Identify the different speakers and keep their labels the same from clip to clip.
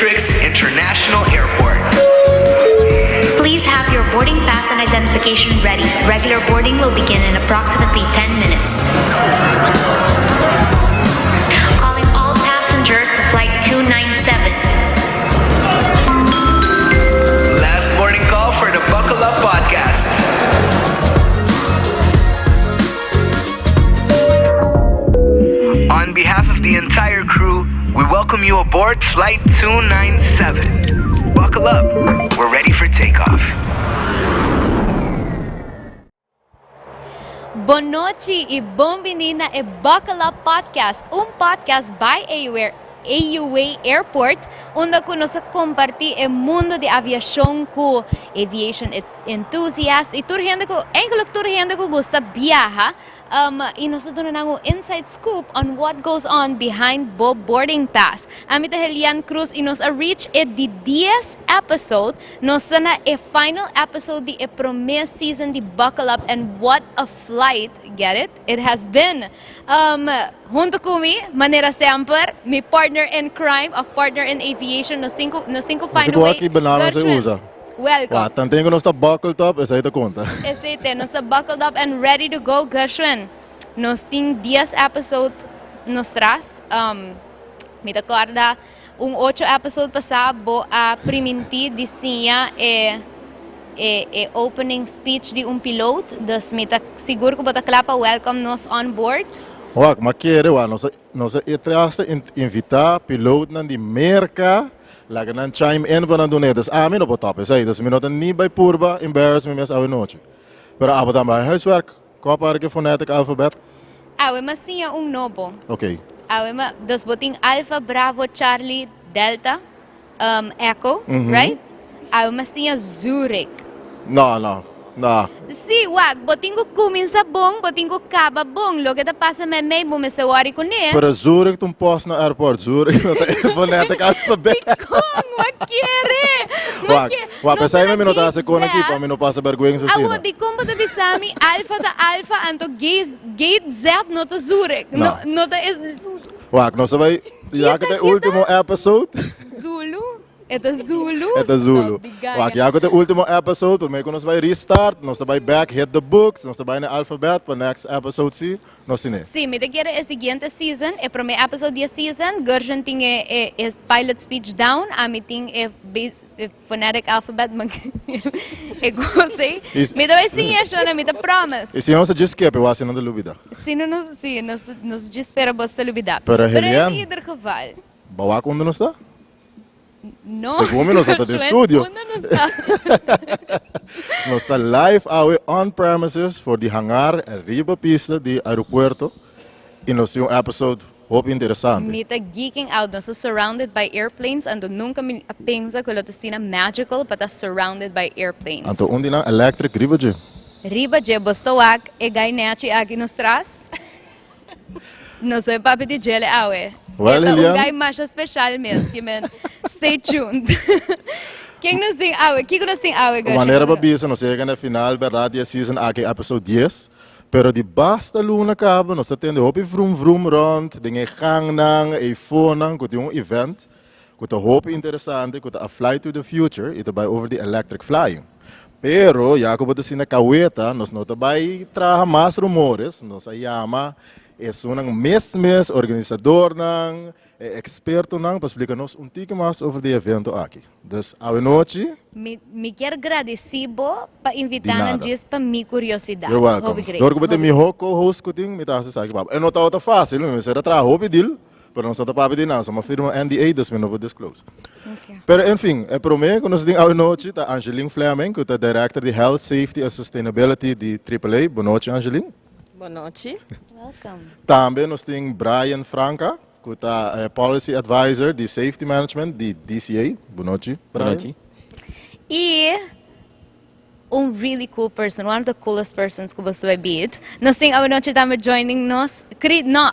Speaker 1: Jet International Airport.
Speaker 2: Please have your boarding pass and identification ready. Regular boarding will begin in approximately 10 minutes. Calling all passengers to flight 297.
Speaker 1: Last boarding call for the Buckle Up podcast. On behalf of the entire crew, we welcome you aboard Flight 297. Buckle up, we're ready for takeoff.
Speaker 3: Boa noite e bem-vinda a Buckle Up Podcast, podcast by AUA Airport, onde nós compartilhamos o mundo de aviação com aviation enthusiasts e toda gente que gosta de viajar. E nós temos um inside scoop on what goes on behind the boarding pass. Amita Helian Cruz e nós reach the 10th episode. Nós estamos na final episode de promise season de Buckle Up, and what a flight, get it? It has been. Junto comigo, maneira sempre, my partner in crime, of partner in aviation, nós cinco find a way. Welcome.
Speaker 4: Tanto nós está buckled up, essa aí da conta.
Speaker 3: Nós está buckled up and ready to go, Gershwin. Nós temos 10 episódios nos traz. Me recorda 8 episódios passado a permitir desenhar opening speech de piloto. Dus me seguro que você clapa welcome nos on board.
Speaker 4: Mas quero, nós traça invitar piloto de merca. Laga nan chime in pa nandun eh. Das amin op top is. Dus minuten niet bij purba, embarrass me mes oude noche. Pero abo dan bij huiswerk, koparke fonetic alfabet.
Speaker 3: Mas sim novo.
Speaker 4: Okay.
Speaker 3: Ma dos boting Alpha, Bravo, Charlie, Delta, Echo, right? Mas sim Zurich.
Speaker 4: No.
Speaker 3: Sim, boting ko comienza bom, boting ko acaba bom. Lo que te pasa me me se worry com ele.
Speaker 4: Pero Zurich tum post na airport, Zurich no te fonetic alfabet. Pensai me minuta se con aqui para me não passa vergonha assim.
Speaker 3: Di como te bisami Alpha anto gate Z no te Zurich. No te is
Speaker 4: não sabia, já que é o último episode.
Speaker 3: Zulu. Ito Zulu.
Speaker 4: Já que é o último episode, para mim nós vai restart, nós vai back hit the books, nós vai na alfabet para next episode sim, nós sim.
Speaker 3: Sim, me quero a seguinte season, é para mim episode de season, Gershon tem pilot speech down, a mim tem phonetic alphabet, mas eu gostei. Me dá assim a chana, me dá promise.
Speaker 4: E se não se diz que é para você não de lubida.
Speaker 3: Se não nos espera você lubida.
Speaker 4: Pero
Speaker 3: em ieder geval.
Speaker 4: Bawa quando não está?
Speaker 3: No.
Speaker 4: Segundo nós estamos no estúdio. Nós estamos live on premises for the hangar Aruba pista de aeroporto. E nós temos episode hope interessante.
Speaker 3: Me está geeking out. Nós estamos surrounded by airplanes. Ando nunca me pensa que lo tina magical, but está surrounded by airplanes.
Speaker 4: Anto onde na electric ribaje.
Speaker 3: Ribaje bostawak e gainechi aqui nos traz. Nós é papi de gele awe.
Speaker 4: Well,
Speaker 3: Ito guy mais especial mesmo, que man. Stay tuned. Quem nos tem awe? Quem nos tem awe?
Speaker 4: Maneira para bisa, nós chegamos na final, verdade, a season aqui episode 10. Pero de basta luna cabo, nós tendo hopi vroom rond, dinge gang nang, e phone nang, kuti um event, kuti hopi interessante, kuti a fly to the future, ito by over the electric flying. Pero, já que você na kaweta, nós não vai trazer mais rumores, nós chama um mes organizador nang, experto nang, para explicar-nos tique mais over the evento aqui. Dus, boa noite.
Speaker 3: Me quero agradecer para invitar nos para minha curiosidade.
Speaker 4: You're welcome. Dor que você me co-host kuting, me tá se sabe. Eu não tá fácil, me será tra hobby deal, pero não só tá para pedir nada, só uma firma NDA, dus me não vou disclose.
Speaker 3: Okay.
Speaker 4: Pero enfim, é para mim, quando nós temos boa noite, tá Angeline Fleming, que é Director de Health, Safety and Sustainability de AAA. Boa noite, Angeline.
Speaker 5: Boa noite.
Speaker 3: Welcome.
Speaker 4: Também nós temos Brian Franca, que é Policy Advisor de Safety Management de DCCA. Boa noite, Brian.
Speaker 6: Boa noite.
Speaker 3: E really cool person, one of the coolest persons que você vai beat. Nós temos a noite também joining nos.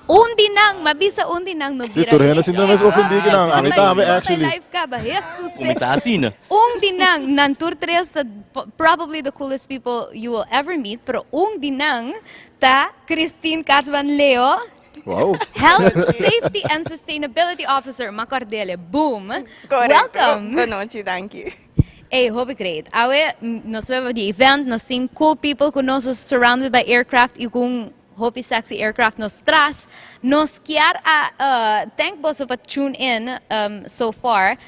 Speaker 3: Undi nang, mabisa undi nang no
Speaker 4: bira. Sim, turena sin também ofendi que não. A mim também actually.
Speaker 3: Live ka ba? Jesus.
Speaker 6: Começar assim, né?
Speaker 3: Undi nang nantur tres probably the coolest people you will ever meet, pero undi nang ta Christine Carvan Leo.
Speaker 4: Wow.
Speaker 3: Health, Safety and Sustainability Officer, Macardele. Boom. Welcome.
Speaker 5: Boa noite, thank you.
Speaker 3: Hey, hope great. Awe, nos vemos the event, nos seeing cool people con nos surrounded by aircraft y kung hope sexy aircraft nos tras. Nos kiar thank both of tune in so far.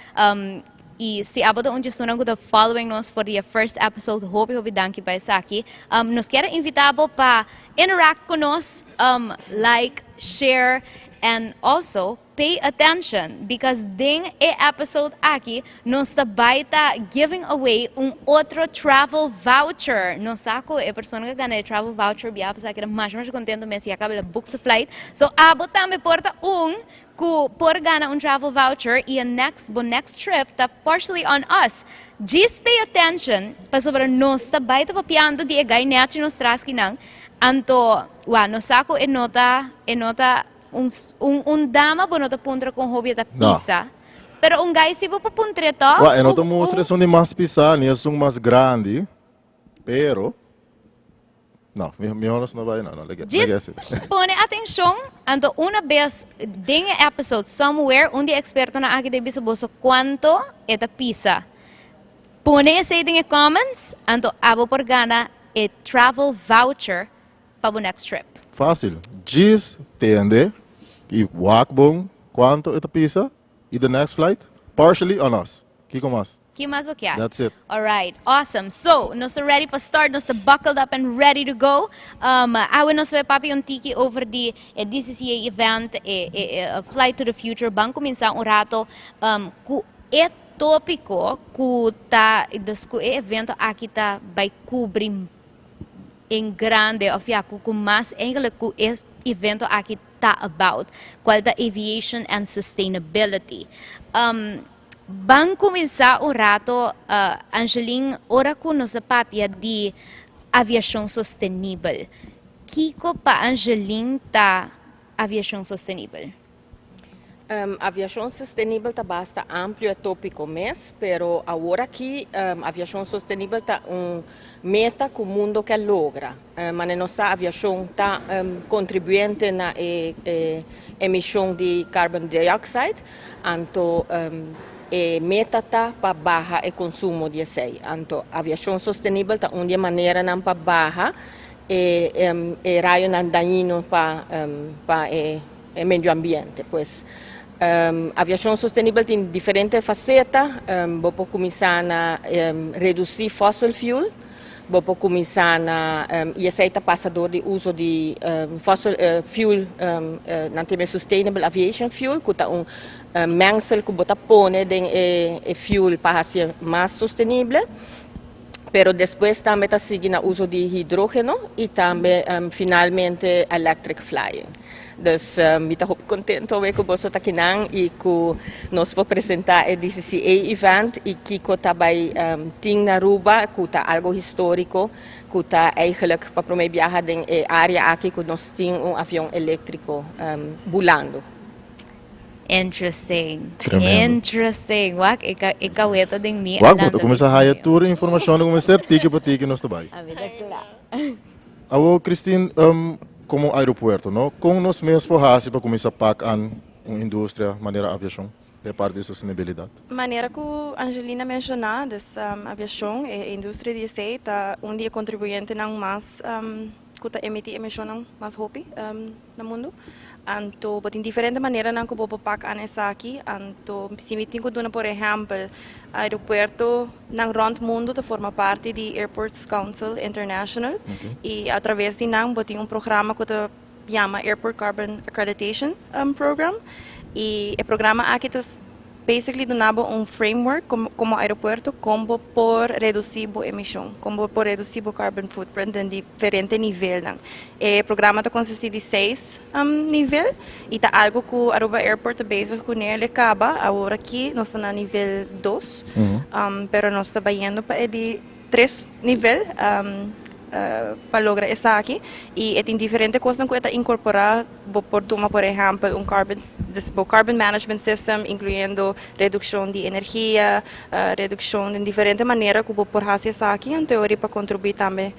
Speaker 3: Y si abado un just ko the following nos for the first episode, hope danki pa saki. Nos quiera invitabo pa interact con nos, like, share, and also pay attention because ding episode aquí nos tabaita giving away un otro travel voucher. Nos saco persona que gana travel voucher biya pa sa kira mas contento me si acaba la book sa flight. So abota me porta ku por gana un travel voucher y next trip ta partially on us. Just pay attention pa sobre nos tabaita papiando di egay neachi nos traski nang anto nos saco enota un dama bonota puntra com hobby da pizza. Pero un guy si po papuntre to.
Speaker 4: Enota mostra são de mais pizza, nem são mais grande. Pero não, me honras não vai não,
Speaker 3: Just pone atenção, anto una vez ding episode somewhere onde experto na aqui de bisa boso quanto é da pizza. Pone esse ding comments, anto abo por gana e travel voucher para o next trip.
Speaker 4: Fácil. Diz, tende, e walk bom, quanto é a pizza, e the next flight, partially on us. Kiko mas.
Speaker 3: Que mais vou querer?
Speaker 4: That's it.
Speaker 3: All right, awesome. So, nós estamos ready para start, nós estamos buckled up and ready to go. Awe nós vai papi um tiki over the DCCA event, Flight to the Future. Bang começar rato, ku tópico, ku ta, evento aqui tá vai cobrir em grande, of com mais eigenlijk ku evento aqui tá about, qual da aviation and sustainability. Bang começar rato, Angeline, ora ku nos da papia de aviação sustentável. Kiko pa Angeline ta aviação sustentável?
Speaker 5: Aviação sustentável está bastante amplo tópico mesmo, pero agora aqui aviação sustentável está meta que o mundo quer logra. Mas nossa aviação está contribuinte na emissão de carbon dioxide, então meta está para baixar o consumo de sei. Então aviação sustentável está uma maneira não para baixar raio não daninho para o meio ambiente, pois. Aviação sustentável tem diferentes facetas. Vou começar a reduzir fossil fuel. Vou começar a aceitar passador de uso de fossil fuel, não tem sustainable aviation fuel, que é mengsel que bota pone de fuel para ser mais sustentável. Pero depois também está seguindo o uso de hidrogênio e também finalmente electric flying. Dus estou contente com você estar aqui e que nós vamos apresentar o DCCA event e que também tem na Aruba, que está algo histórico, que está eigenlijk para promover viajar em área aqui que nós temos avião elétrico volando.
Speaker 3: Interesting. Wak, ikaw ito ding ni
Speaker 4: Wak, buto começar a tour informação como ser tiki para tiki nós também. Awo Christine, como aeroporto, não? Com nós mesmos para começar a pagar uma indústria, maneira aviação, de parte de sustentabilidade.
Speaker 5: Maneira que a Angelina mencionou, dessa aviação, a indústria de sei, está dia contribuinte não mais que está emitir emissão mais rápido no mundo. Então, tem diferentes maneiras que eu pagar nessa aqui. Então, se me tenho que por exemplo, aeroporto no rond mundo de forma parte do Airports Council International e através de nang tem programa que se chama Airport Carbon Accreditation Program e o programa aqui basically donava framework como aeroporto como por reduzir a emissão, como por reduzir o carbon footprint em diferentes níveis. O programa consiste de 6 níveis e está algo que o Aruba Airport basic com ele acaba agora aqui nós estamos no nível 2, pero nós estamos indo para de 3 níveis para lograr essa aqui e tem diferentes coisas que está incorporar por tomar por exemplo carbon management system incluindo redução de energia, redução de diferentes maneiras que por fazer essa aqui em teoria para contribuir também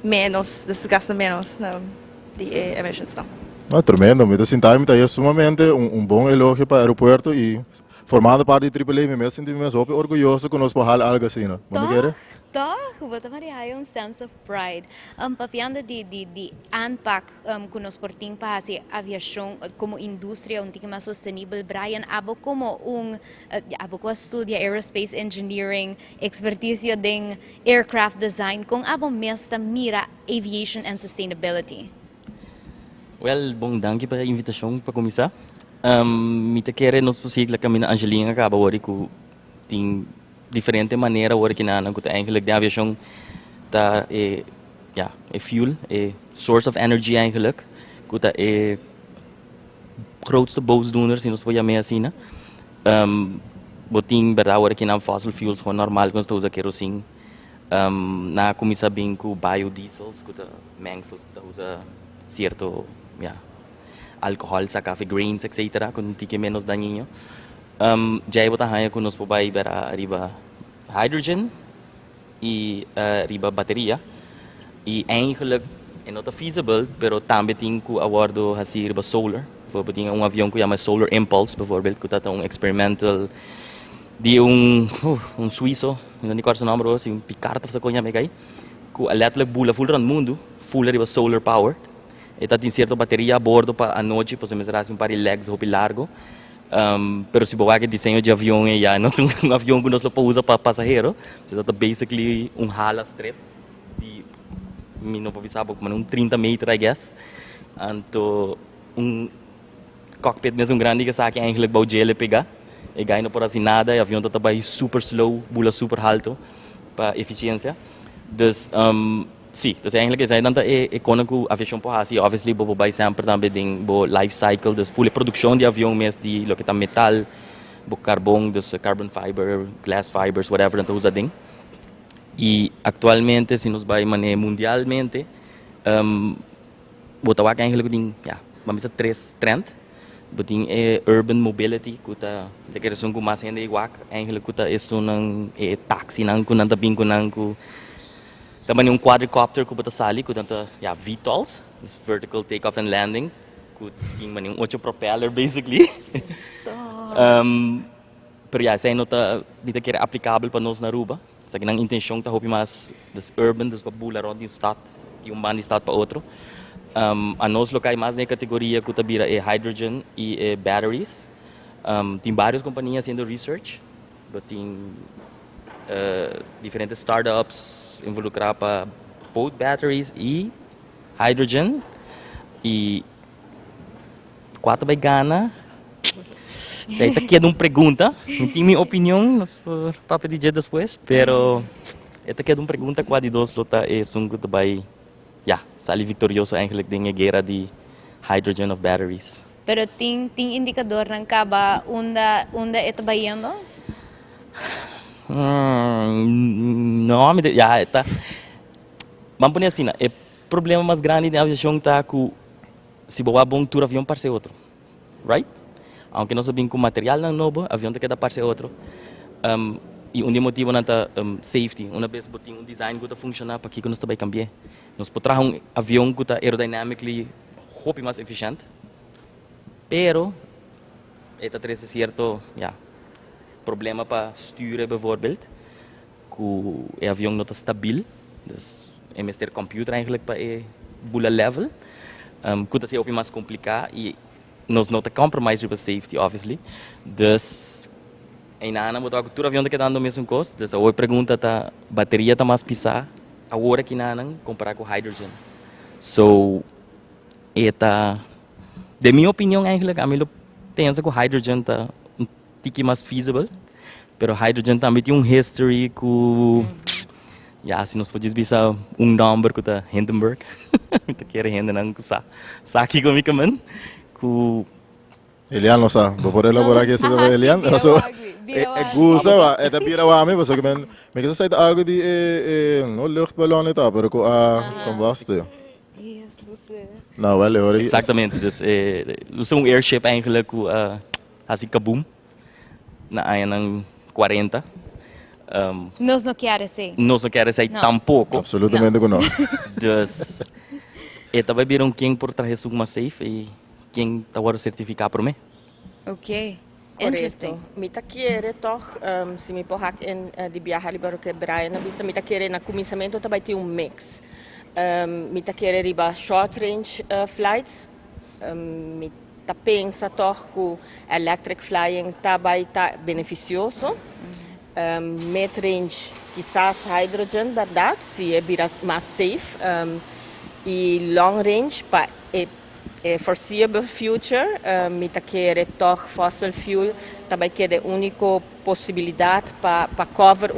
Speaker 5: menos desgaste menos de emissões.
Speaker 4: No, tremendo, me sinto aí sumamente bom elogio para o aeroporto e formando parte de AAA, me sinto mesmo orgulhoso que nós podemos algo assim, não? Não quer?
Speaker 3: Toch, bota Maria hay un sense of pride. Papiando de anpak kunos porting pa si aviación como industria un tika más sostenible. Brian, abo como abo ko estudia aerospace engineering, expertisio ding aircraft design, kung abo mesta mira aviation and sustainability.
Speaker 6: Well, bom dank para a invitação para começar. Mita querer nos possível que a minha Angelina acaba hoje com tem diferente maneira hoje que na que eigenlijk de aviação tá é fuel, é source of energy eigenlijk, que tá é grootste boosdoener se nos podemos assim, né? Botin verdade hoje que na fossil fuels gewoon normal quando usa kerosene. Na começa bem com biodiesels, que tá mengsel, tá usa certo alcohol, sa café, grains, etc. Kung hindi menos daninho. Já iba tayo kung nos pobay para riba hydrogen e riba bateria. E eigenlijk é not feasible, pero também tem que awardo hasi riba solar. Bijvoorbeeld tem avião que chama Solar Impulse, bijvoorbeeld, que tá experimental de suíço, não me recordo o nome, assim, picarta sa konya me kay. Que letterlijk bula full run mundo, full riba solar power. Eta tem certa bateria a bordo para a noite, para se um par de legs hopi largo. Pero se boa que desenho de avião é já não um avião que nós lo usa para passageiro, so that basically hala strip de não pode saber como 30 metros I guess. Anto cockpit mesmo grande que sabe que eigenlijk bau gele pegar. E ganha por assim nada, o avião tá também super slow, bula super alto para eficiência. Dus sim, dus eigenlijk is hij dan de economische aviação por assim, obviously bo bij sempre também ding bo life cycle, dus full produção de avião mes de lo que tá metal, bo carbon, dus carbon fiber, glass fibers, whatever então usa ding. E atualmente se nos vai maneira mundialmente, bo tawa eigenlijk ding, vamos dizer três trend, bo ding urban mobility, kuta de que são com mais ainda igual, eigenlijk kuta isso não taxi não com nada bem com não também quadricopter que bota sali, que tanto VTOLs, this vertical takeoff and landing, que tem 8 propeller basically. Pero sei nota dita que é aplicável para nós na Aruba. Sa que nang intenção tá hopi mas das urban, das babula ron de stad, de band de stad para outro. A nós locais mais na categoria que tá bira hydrogen e batteries. Tem várias companhias fazendo research, but tem diferentes startups involucrar para both batteries e hydrogen e quatro vai gana. Sei que é uma pergunta, não tenho minha opinião para pedir depois, pero esta que é uma pergunta quase dos lota é sungo também, sali vitorioso eigenlijk de guerra de hydrogen of batteries.
Speaker 3: Pero tem indicador ng kaba unda ito ba yendo?
Speaker 6: Não, tá. Vamos pôr assim, o problema mais grande da aviação está que se boa bom tour avião para ser outro, right? Aunque nós sabemos que o material não é novo, o avião tem que dar para ser outro. E motivo não está safety. Uma vez botem design que está funcionar para que nós também cambiar. Nós podemos avião que está aerodynamically muito mais eficiente, pero está traz certo, problema para sturen bijvoorbeeld. O avião não está stabiel, dus é mais ter computer eigenlijk para bula level. Que está mais complicado e nós não está compromise with safety, obviously. Dus ainda não botar o avião que está dando o mesmo custo. Dus a pergunta tá bateria tá mais pisar agora que não comparar com hydrogen. So eta de minha opinião eigenlijk a mim pensa que o hydrogen tá tiki mais feasible, pero hydrogen também tem history que, se nós podemos ver number que tá Hindenburg, tá querendo Hindenburg que aqui comigo man, que
Speaker 4: Elian não sabe, vou por elaborar aqui sobre Elian, so gusta, é da bira o ame, você que me quer sair algo de no luchtballon e tal, pero com combustie. Não, well,
Speaker 6: exatamente, dus um airship eigenlijk que assim kaboom. Na área ng 40.
Speaker 3: Nós não queremos ser.
Speaker 6: Nós não queremos ser tampouco.
Speaker 4: Absolutamente não.
Speaker 6: Dus, também viram quem por trás uma safe e quem tá o certificar por mim.
Speaker 3: Ok.
Speaker 5: Correto.
Speaker 3: Interesting.
Speaker 5: Mita querer toch, se me porra de viajar para que Brian, bisa mita querer na começamento também tem mix. Mita querer riba short range flights, mita pensa toch que electric flying também tá beneficioso. Mid range quizás hydrogen, verdade, se é mais safe. E long range para foreseeable future, mita querer toch fossil fuel, também que é a única possibilidade para cover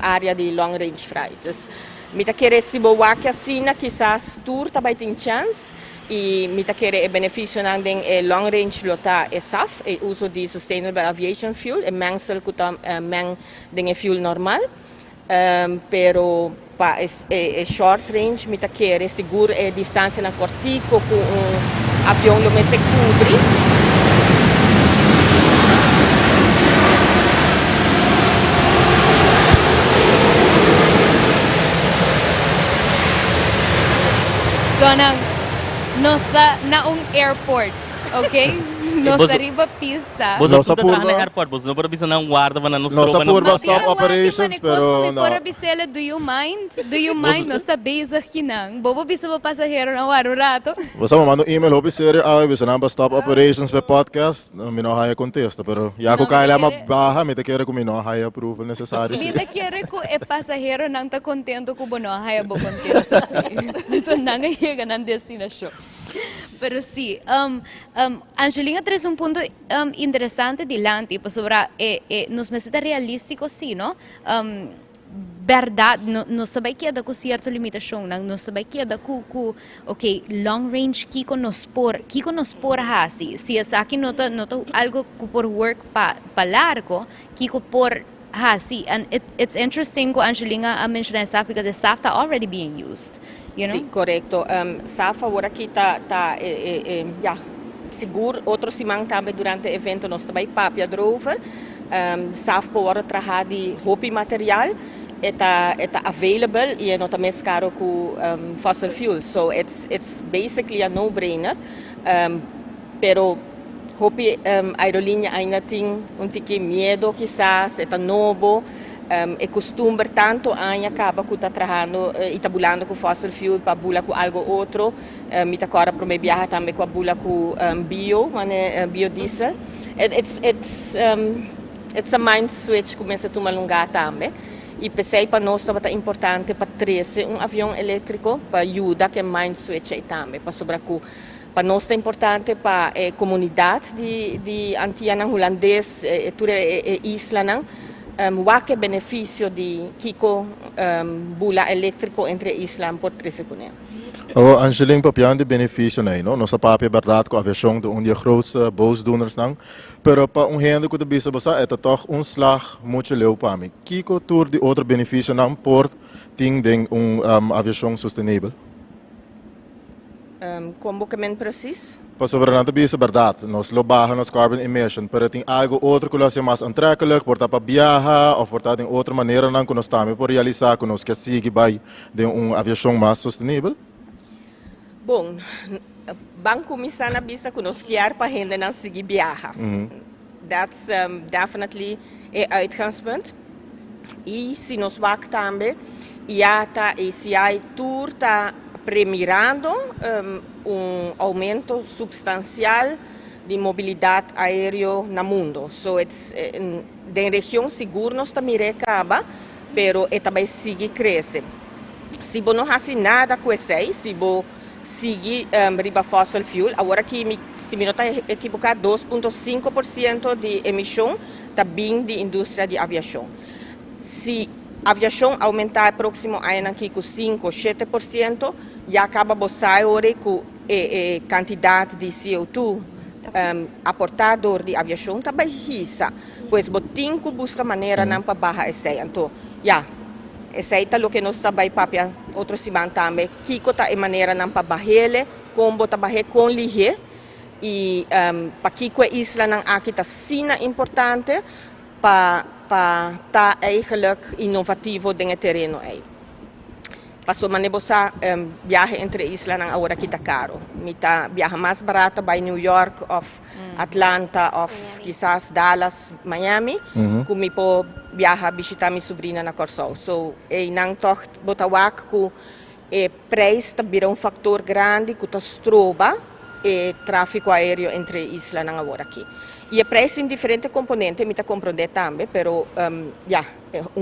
Speaker 5: área de long range flights. Mita querer se boa que assim, quizás tour também tem chance e mita querer é benefício não tem long range lota é SAF, é uso de sustainable aviation fuel, é mengsel que tam tem fuel normal, pero para short range mita querer seguro é distância na cortico com avião lo me se cobre.
Speaker 3: So, nós na airport, ok? Nós riba pista.
Speaker 6: Você
Speaker 4: Nossa
Speaker 6: tudo trabalha
Speaker 4: curva.
Speaker 6: no airport, você não pode bisa não guarda para nos
Speaker 4: Nossa
Speaker 6: tropa
Speaker 4: curva
Speaker 6: nos
Speaker 4: stop operations, pero não.
Speaker 3: Do you mind? Do you mind? Nós está basic aqui não. Bobo bisa pa pasahero na waro rato.
Speaker 4: Você me manda email, hopi sério, você não stop operations para podcast, me não haya contesta, pero já que o cara é barra, me te quer que me não haya approval necessário.
Speaker 3: Mita quer que é pasahero não tá contento com bono haya bo contento assim. So não chega na destinação. Pero sí, Angelina traz ponto interessante dilante sobre nos necessita realístico, sim, não? Verdade, não sabe que é da com certa limitação, não sabe que é da com ok, long range kiko nos por assim, se é aqui nota algo por work pa largo, kiko por assim, and it's interesting ko Angelina mencionar essa porque the SAF está already being used. You know?
Speaker 5: Sim, correto. SAF agora aqui está seguro. Outro semana também durante o evento nós também papia drover. SAF pode trabalhar de roupa e material. Está available e não está mais caro que fossil fuel. So it's basically a no-brainer. Pero roupa aerolínea ainda tem tique medo quizás, está novo. É costume tanto ainda acaba que está trabalhando e está bulando com fossil fuel para bular com algo outro. Me está agora para me viajar também com a bula com biodiesel. It's a mind switch que começa a tomar lugar também. E pensei para nós é importante para trazer avião elétrico para ajudar que mind switch aí também para sobre para nós é importante para a comunidade de antiana holandês e toda a isla não. Qual é o benefício de Kiko bula elétrico entre isla por 13 segundos?
Speaker 4: Angeling papian de benefício não, nossa papia verdade com a aviação de de grootste boosdoeners não, pero para gente que bisa basa é toch slag muito leu para mim. Kiko tour de outro benefício não por ting ding aviação sustentável.
Speaker 5: Como que men preciso?
Speaker 4: Para sobrevivir bisa verdade, nós lo baja nos carbon emission, pero tem algo outro que seja mais aantrekkelijk, porta para viajar, ou porta de outra maneira não que nós também por realizar que nós que siga vai de aviação mais sustentável.
Speaker 5: Bom, vamos começar na bisa que nós quer para gente não seguir viajar. That's definitely a uitgangspunt. E se nós vamos também, e se a tour está premiando aumento substancial de mobilidade aérea no mundo. So da região seguro nós também acaba, pero também sigue crescer. Se você não faz nada com isso, se você seguir riba fossil fuel, agora que se me não está equivocado, 2,5% de emissão está vindo de indústria de aviação. Se a aviação aumentar próximo ano aqui com 5 ou 7%, já acaba você com a quantidade de CO2 aportador de aviação também baixa, pois você tem que buscar maneira não para baixar esse. Então, esse é o que nós também papia outro semana também, que está a maneira não para baixar, como trabalhar com ligeiro e para que a isla não aqui está sina importante para estar eigenlijk inovativo no terreno aí. Passou manebosa viaje entre islas ng agora kita caro. Mita viaja mais barata by New York of Atlanta of quizás Dallas, Miami. Kumi po viaja visitar mi sobrina na Corsol. So nang toch botawak ku preço tabira factor grande que ta stroba tráfego aéreo entre islas ng agora aqui. E preço em diferentes componentes, me ta compreender também, pero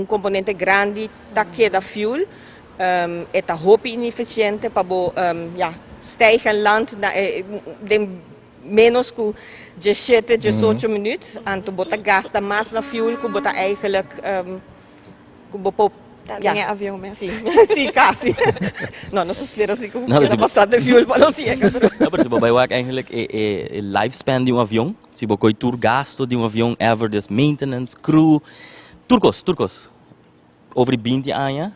Speaker 5: componente grande ta queda fuel. Het hoop inefficiënte para stijgen land de menos que 17, 18 minutos, anto bota gasta mais na fuel que bota eigenlijk
Speaker 7: avião mesmo.
Speaker 5: Sim, quase. Não se espera assim que vai passar de fuel para não chegar.
Speaker 6: Não, mas se você vai eigenlijk lifespan de avião, se você tour gasto de avião ever, dus maintenance, crew, turcos, over 20 anos.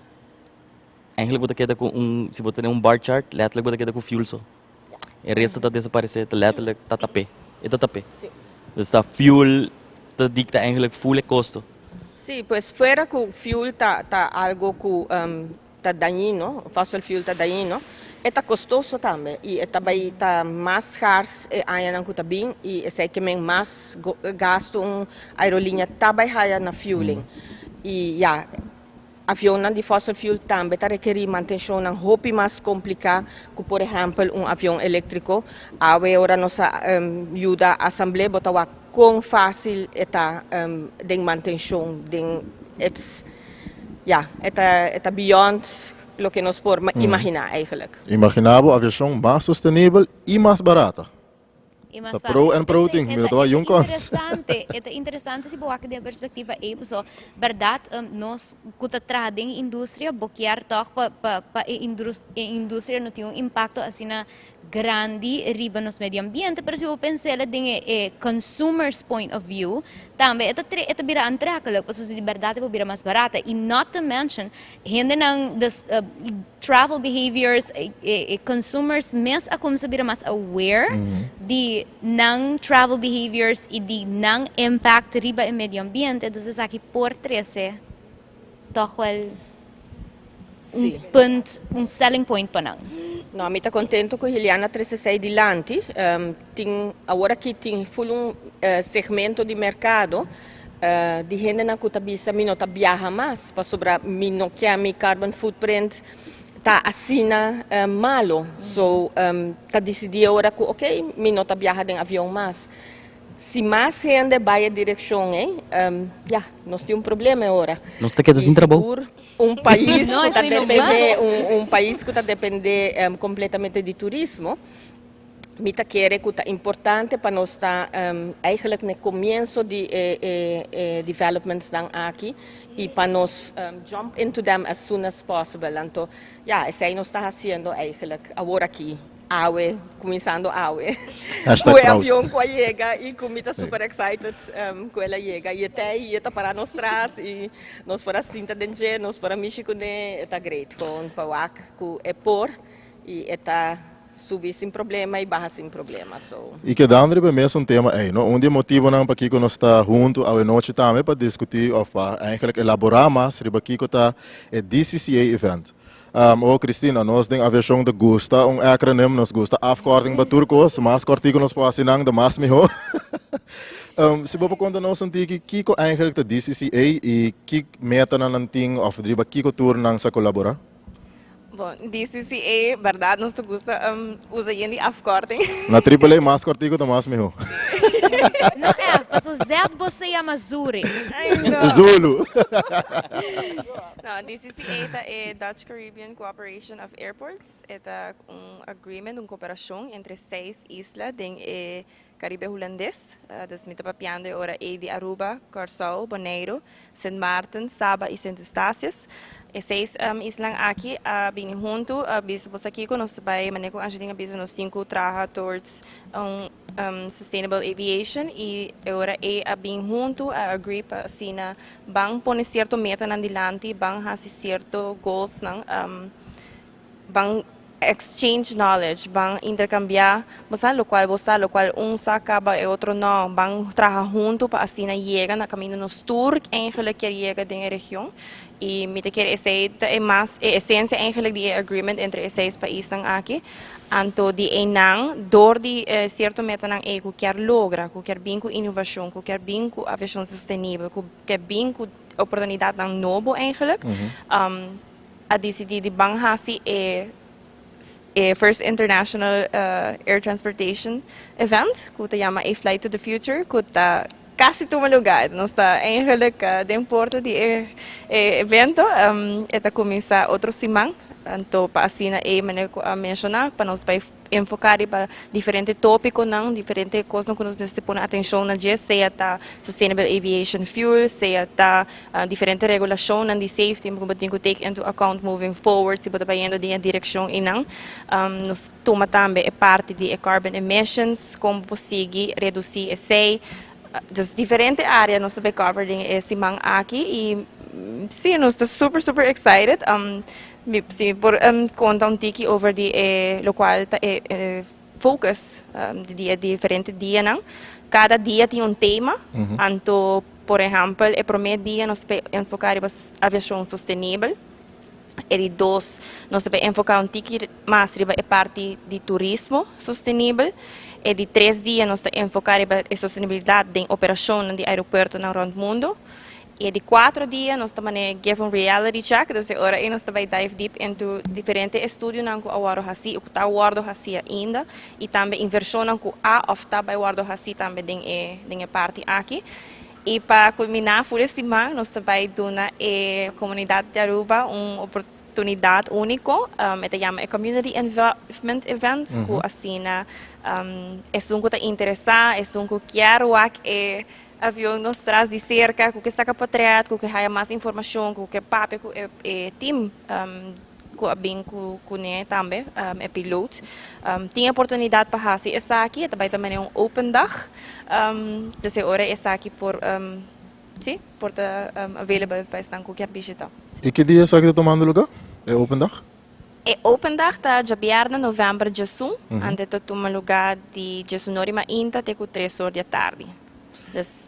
Speaker 6: Eigenlijk wordt het com se botar bar chart, letterlijk wordt het com fuel só. O resto está desaparecer, letterlijk está tapé. Está tapé. Dus dat fuel, dat dicta eigenlijk full custo.
Speaker 5: Sí, pues fuera que o fuel tá algo que tá dañino, fossil fuel tá dañino, está costoso também e tá mais caro ainda não custa bem e sei que mais gasto aerolínea tá higher na fueling e avião de fossil fuel também está requerir manutenção um pouco mais complicado que, por exemplo, avião elétrico. Agora nossa ajuda a assembleia botar quão fácil está de manutenção, é beyond o que nós podemos imaginar eigenlijk.
Speaker 4: Imaginamos aviação mais sustentável e mais barata.
Speaker 3: E mas
Speaker 4: pro and pro thing, mira toda yung
Speaker 3: interessante se boa de perspectiva so verdade nós kuta trading indústria boquear toch pa indústria não tem impacto assim na grande riba nos medio ambiente, pero se você pensar em consumers point of view, também esta vira antrakelijk, porque se de verdade vira mais barata. E not to mention, gente ng travel behaviors, consumers mes a como se vira mais aware de ng travel behaviors e de ng impact riba em medio ambiente, então aqui por 13, toch wel selling point pa nang.
Speaker 5: No, mi está contento que Juliana 366 dilante agora que tem full segmento de mercado de gente na kutabisa mi nota viaja mais para sobra mi no que mi carbon footprint tá assina malo so tá decidir agora que ok mi nota viaja de avião mais se mais gente vai a direção nós temos problema agora
Speaker 6: nós te queda sem trabalho
Speaker 5: país que está depender país que está depender completamente de turismo me tá querer que tá importante para nós estar eigenlijk no começo de developments dan aqui e para nós jump into them as soon as possible então esse aí nós está fazendo eigenlijk agora aqui começando o avião que chega e como está super excited com ela chega e até está para nós trás e nós para Sinta Dengue nós para México está great com para que é por e está subir sem problema e barra sem problema so.
Speaker 4: E que dá mesmo tema aí, não? Um dos motivos não para que nós está junto à noite também para discutir ou para eigenlijk elaborar mais sobre que está o DCCA event. Cristina, nós temos a versão de Gusta, acronimo nos Gusta, afkorting para turcos, mas cortigo nos pode assinar de mais melhor. Se você conta nós um que é eigenlijk de DCCA e que meta na nanting of driba que tour nang sa colaborar?
Speaker 7: Bom, DCCA, verdade, nós usa a afkorting.
Speaker 4: Na AAA, mais cortigo de mais melhor.
Speaker 3: Não mas o Z você chama Zuri.
Speaker 4: Zulu.
Speaker 7: Não, DCCA é Dutch Caribbean Cooperation of Airports. É agreement, cooperação entre 6 islas do Caribe holandês. Das mita papiando agora de Aruba, Corsol, Bonaire, St. Maarten, Saba e St. Eustácias. E 6 islas aqui, bem junto, você aqui conosco vai manejar a gente nós temos trabalhar towards sustainable aviation e agora bem junto a agree para assim bang pone certo meta na dilante, bang hasi certo goals nang bang exchange knowledge, bang intercambiar, lo qual sa acaba e outro não, bang trabalhar junto para assim chega na caminho nos tour eigenlijk que chega da região E me quer esse é mais essência eigenlijk die agreement entre esses países nang aqui. Anto di enang door di certo meta nang ku quer logra, ku quer bem com inovação, ku quer bem com aviação sustentável, ku quer bem com oportunidade nang novo eigenlijk. A DCD di Banghasi First International Air Transportation Event, que se chama A Flight to the Future, que está quase tumalugado. Nós está eigenlijk de porta de evento, está começa outro semana. Então, para assim, mencionar, para nós enfocar para diferentes tópicos, diferentes coisas que nós precisamos pôr atenção na dia, seja Sustainable Aviation Fuel, seja diferentes regulações de safety, que temos que take into account moving forward, se você indo em direção e não. Nós toma também parte de carbon emissions, como conseguir reduzir esse, das diferentes áreas nós estamos covering esse man aqui e sim, nós estamos super excited. Sim, por contar tiki over die local focus de dia diferente dia não. Cada dia tem tema. Anto, por exemplo, o primeiro dia nós enfocar em aviação sustentável. E de dois, nós enfocar tiki mais em parte de turismo sustentável. E de 3 dias nós enfocar em sustentabilidade de operação de aeroporto no mundo. E de 4 dias nós também give reality check, então agora nós também dive deep into diferentes estudos que awaro hasi, o que está awaro hasi ainda, e também inversão que of está by awaro hasi também tem parte aqui. E para culminar por esse semana nós também dona a comunidade de Aruba oportunidade única, que chama Community Involvement Event, que assim é um que está interessado, é um que quer que avião nos traz de cerca, que está capatriado, que há mais informação, que papo, que time, que bem que também é piloto, tem oportunidade para fazer isso aqui, também é open dag, então agora essa aqui por sim, por available para estar qualquer visita.
Speaker 4: E que dia está tomando lugar? É open dag?
Speaker 7: É open dag está de aberta novembro de junho, ante toma lugar de 19h30 até 3 horas da tarde.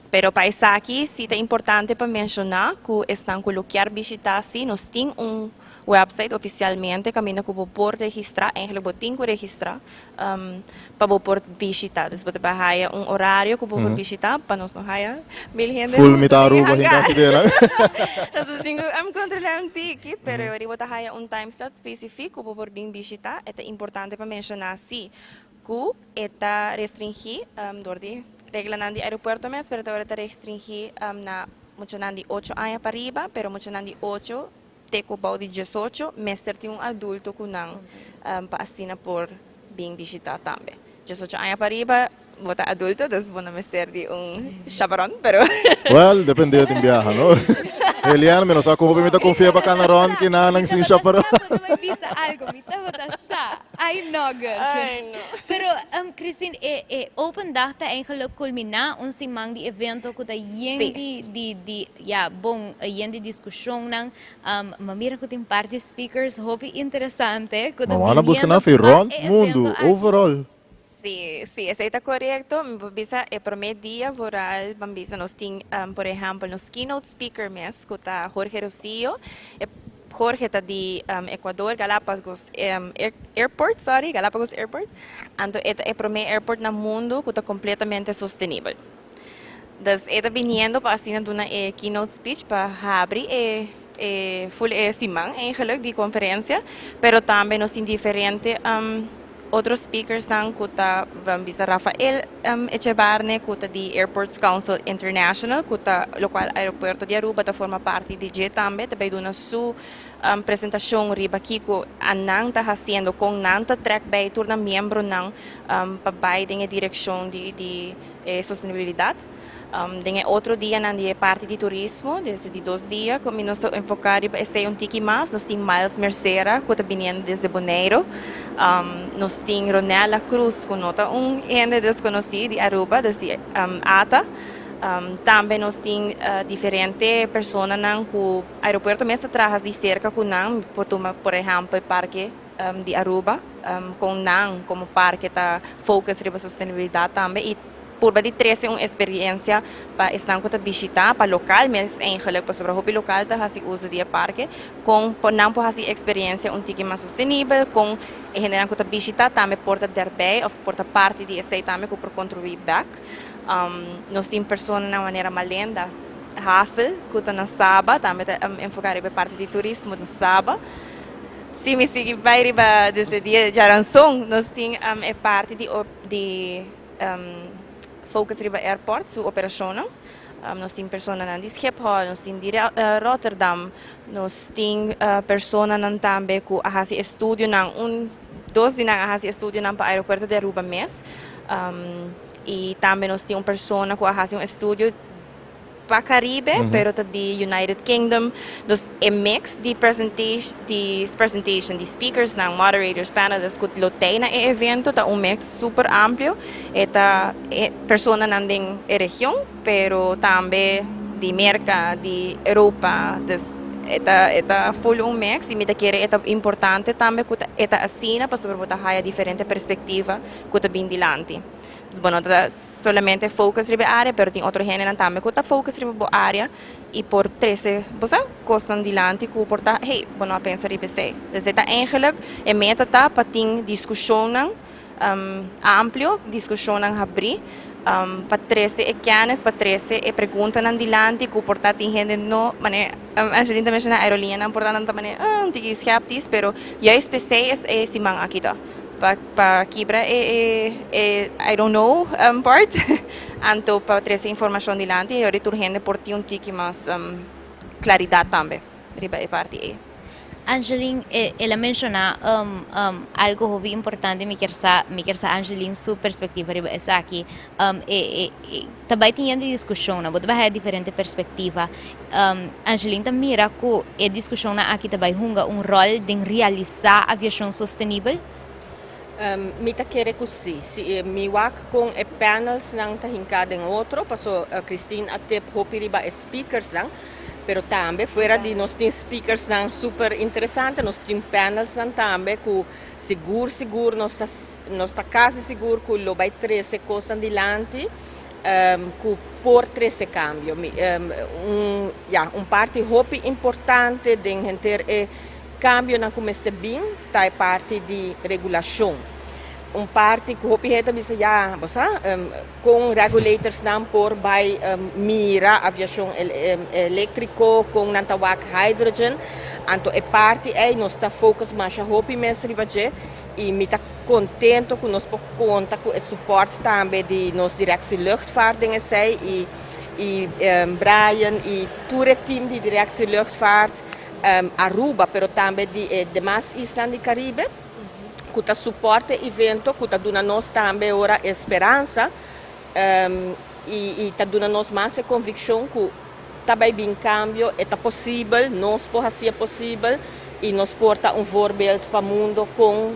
Speaker 7: Pero para isso aqui, sim, é importante para mencionar que estão colocando visitar, sim, nós temos website oficialmente, caminho que por registrar, eigenlijk botin que registrar, para por visitar. Dus você vai horário que por visitar, para nós não haya mil gente.
Speaker 4: Full mit Aruba hinga que dela.
Speaker 7: Dus tenho controlar tiki, pero eu vou haya time slot específico para por visitar. É importante para mencionar, sim, que está restringir de regla de aeroporto mesmo, pero agora está restringir na mucho de 8 anos para arriba, pero mucho de 8 teco bau de 18, mas tem adulto que não para assinar por bem visitar também. 18 anos para arriba, vota adulto, então vou não ser de chaperón, pero
Speaker 4: Well, depende de viajar, no? Eliana, menos ako kung pumita confia pa kanaron kinanang sin chaperón.
Speaker 3: Não vai bisa algo, me tá sa. Ai no, girl. Pero Christine, open data eigenlijk culminar semana de evento que tá yendi de bom yendi discussão nang mamira ko tem parte speakers, hope interessante.
Speaker 4: Mamana busca na round mundo overall.
Speaker 7: Sim, isso está correto. Bisa é primeiro dia rural, bambisa nós tem, por exemplo, nos keynote speaker mesmo, que está Jorge Rocio, Jorge está de Equador, Galápagos Galápagos Airport. Então, é o primeiro airport no mundo que está completamente sustentável. Então, está vindo para assinar uma keynote speech para abrir full semana, eigenlijk, de conferência, pero também nós temos diferentes outros speakers nang kuta bisa Rafael Echevarne kuta di Airports Council International kuta local aeroporto de Aruba ta forma parte de Jet também também dona su apresentação riba kiko anang ta haciendo com nanta track by turna membro nang pabai dinge direção de sustentabilidade. Tem outro dia na parte de turismo, desde 2 dias, como nós estamos enfocados em tiki mais, nós temos Miles Mercera, que está vindo desde Bonaire, nós temos Ronela Cruz, que nota gente desconhecido de Aruba, desde ATA, também nós temos diferentes pessoas que o aeroporto mesmo traz de cerca com nós, por exemplo, o parque de Aruba, com nós como parque está focus sobre sustentabilidade também, e purba di 13 uma experiência para estar com a visita para local, mas eigenlijk para sobre o local tá hasi uso dia parque com não por hasi experiência tique mais sustentável com generar com a visita também porta daarbij of porta parte de essa também por contribuir back. Nós temos pessoas na maneira malenda hassel kuta na Saba também enfocar em parte de turismo na Saba. Se me seguir vai riba desse dia de Aransong, nós temos parte de focus riba airport, sua operação. Nós temos pessoas na Schiphol, nós temos de Rotterdam, nós temos pessoas também que fazem estudo dois dias fazem estudo para o aeroporto de Aruba mês. E também nós temos pessoas que fazem estudo para Caribe, pero de United Kingdom, dos mix de presentation, de speakers, ng moderators, panelists, que lotei na evento, ta mix super amplio, eta persona nanding região, pero também de América, de Europa, eta full mix, e me quer eta importante também, que eta assina para sobre haya diferente perspectiva, que ta bindilante. Bueno, solamente focus ribe área, pero tem outro gênero também que está focus ribe boa área e por 13 costan dilante que porta hey, bueno, pensa ribe sei. Dus het eigenlijk een meta para ter discussão amplio, discussão abrir para 13 equianes, para 13 perguntas dilante que porta tem gente no, mané, Angelina também na aerolínea não porta não também, tigi skeptis, pero juist PC é simang aqui tá. Pa quebra I don't know part anto para trazer informação dilante e retorno por ter tique mais claridade também riba e parte
Speaker 3: Angeline, ela menciona algo hobby importante, me quer sa Angeline sua perspectiva riba essa aqui também tem discussão, na botar é diferente perspectiva. Angeline também mira que a discussão aqui também hunga rol de realizar aviação sustentável.
Speaker 5: Mi ta quere così, mi wak con e panels nang tahinkada ng outro, paso Christine atep hopi riba e speakers nang, pero tambe fuera di nos tin speakers nang super interessante, nos tin panels nang tambe ku sigur nos ta quasi sigur ku lo bai 13 costan dilanti, ku por 13 cambio, un parte hopi importante den henter e cambio na come ste bem, tá parte de regulação. Parte que hopi heta bisa ya, com regulators não por by mira aviação elétrico com nantawak hydrogen, anto parte nós está focus mais a hopi mês rivaje e me tá contento que nós por conta com o suporte também de nos direção luchtvaart dingen sei e Brian e todo o time de direção luchtvaart Aruba, pero também de demais islas do Caribe, que está suporte evento, que está dando nós também ora esperança e está dando nós mais a convicção que está bem cambio, é possível, nós pode ser possível e nós porta voorbeeld para o mundo com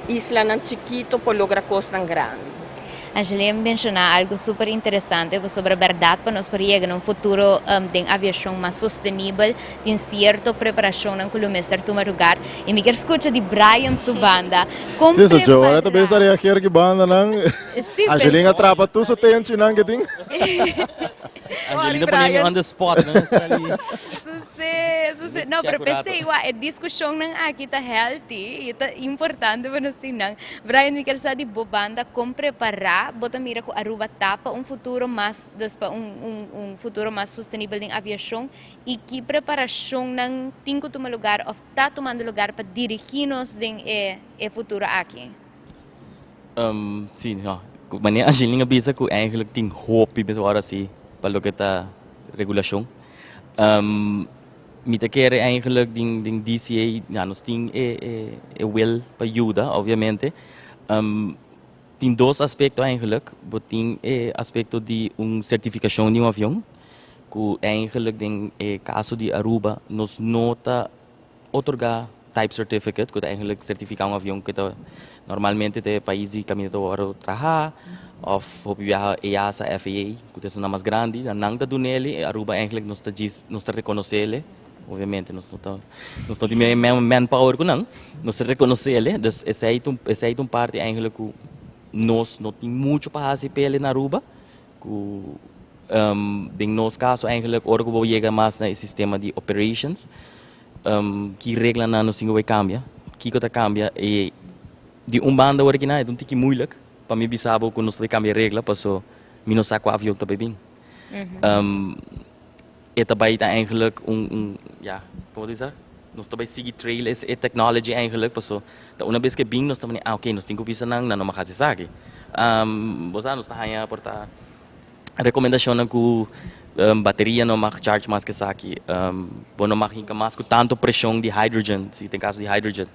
Speaker 5: islas chiquito para lograr coisas grandes.
Speaker 3: Angeline mencionou algo super interessante sobre a verdade para nós chegar num futuro de aviação mais sustentável, tem certa preparação em Colômbia, certo lugar. E me quero escutar de Brian Subanda.
Speaker 4: Sim, so Joe, agora também estaria aqui que banda nang. Angeline atrapa tu so tem chinang que tem.
Speaker 6: Angelina põe on the spot, né?
Speaker 3: Não, pero pensei, a discussão aqui está healthy, está importante para nós sinang. Brian, me quero saber de banda como preparar, bota mira com Aruba tapa futuro mais, futuro mais sustentável em aviação e que preparação não tem que tomar lugar ou está tomando lugar para dirigir-nos em futuro aqui.
Speaker 6: Sim, mas a Angelina bisa que eigenlijk tem hope bisa ora assim para que tá regulação. Mita quer eigenlijk ding DCCA, nós tem will para ajuda, obviamente. Tem dois aspectos eigenlijk, tem aspecto de certificação de avião, que eigenlijk ding caso de Aruba nos nota otorgar type certificate, que eigenlijk certificar avião que normalmente te países caminhando para trabalhar, ou viajar EASA, FAA, que é mais grande, não está dando ele, Aruba eigenlijk nos está reconhecer, obviamente nós não temos manpower que não, nos reconhecer ele, então essa é parte eigenlijk nós não tem muito para fazer pele na Aruba. Em nosso caso, eigenlijk, ora que vou chegar mais no sistema de operations, que regra não nos vai cambiar, que coisa cambia e de banda ora que não é um tique moeilijk, para mim bisabo que nós vai cambiar regra, passo mim não saco avião também bem. E também tá eigenlijk ja, como dizer, nós também seguir trail é technology eigenlijk, passo, uma vez que bem nós também, ok, nós temos que pensar não não mais fazer você nós tá aí portar recomendação que bateria não mag charge mais que isso aqui, não mag hinca mais com tanto pressão de hydrogen, se tem caso de hydrogen,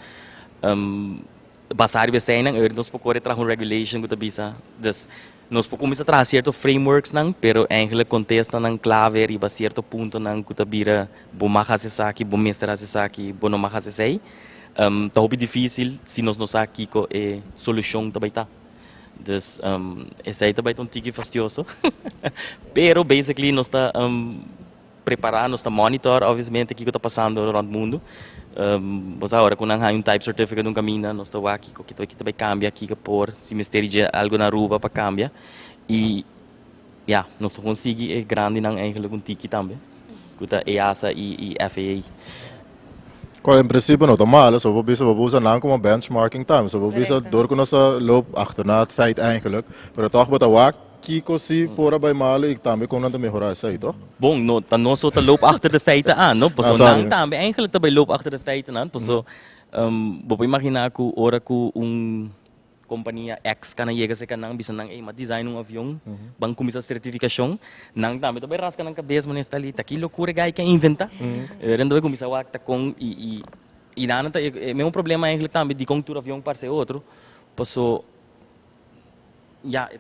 Speaker 6: basar be say nang nós procura trazer regulation que bisa, dus nós procuramos trazer certo frameworks nang, pero eigenlijk contesta nang clave e certo ponto nang que bira bom mag isso aqui, bom mestre isso aqui, bom não mag isso aí, tá bem difícil se nós não aqui com a solução também tá. Dus esse aí também é um tique fastidioso. Pero basically nós está preparando, nós está monitor, obviamente, o que está passando no mundo. Você agora quando há type certificate no caminho, nós está aqui com o que também cambia, aqui que por se mistério de algo na Aruba para cambiar. E yeah, nós conseguimos é grande não eigenlijk um tique também. Com a EASA e FAA.
Speaker 4: Qual in principe não normaal, zo we bezig lang como benchmarking time, zo we bezig door kunnen ze loop achterna het feit eigenlijk, maar toch wat awak kiko si pora bij malen ik também kon aan de melhorar isso aí, toch?
Speaker 6: Bom, no, dan no so loop achter de feiten aan, no? Paso nang também eigenlijk também loop achter de feiten aan, paso vou imaginar que ora que companhia X kana chega se kanang bisa nang mas design avião, bang começar certificação, nang também rasca nang cabeça mas está ali, tá que loucura gai que inventa, rendo vai começar a com e nada é mesmo problema eigenlijk também de contura avião para ser outro, passo ja, é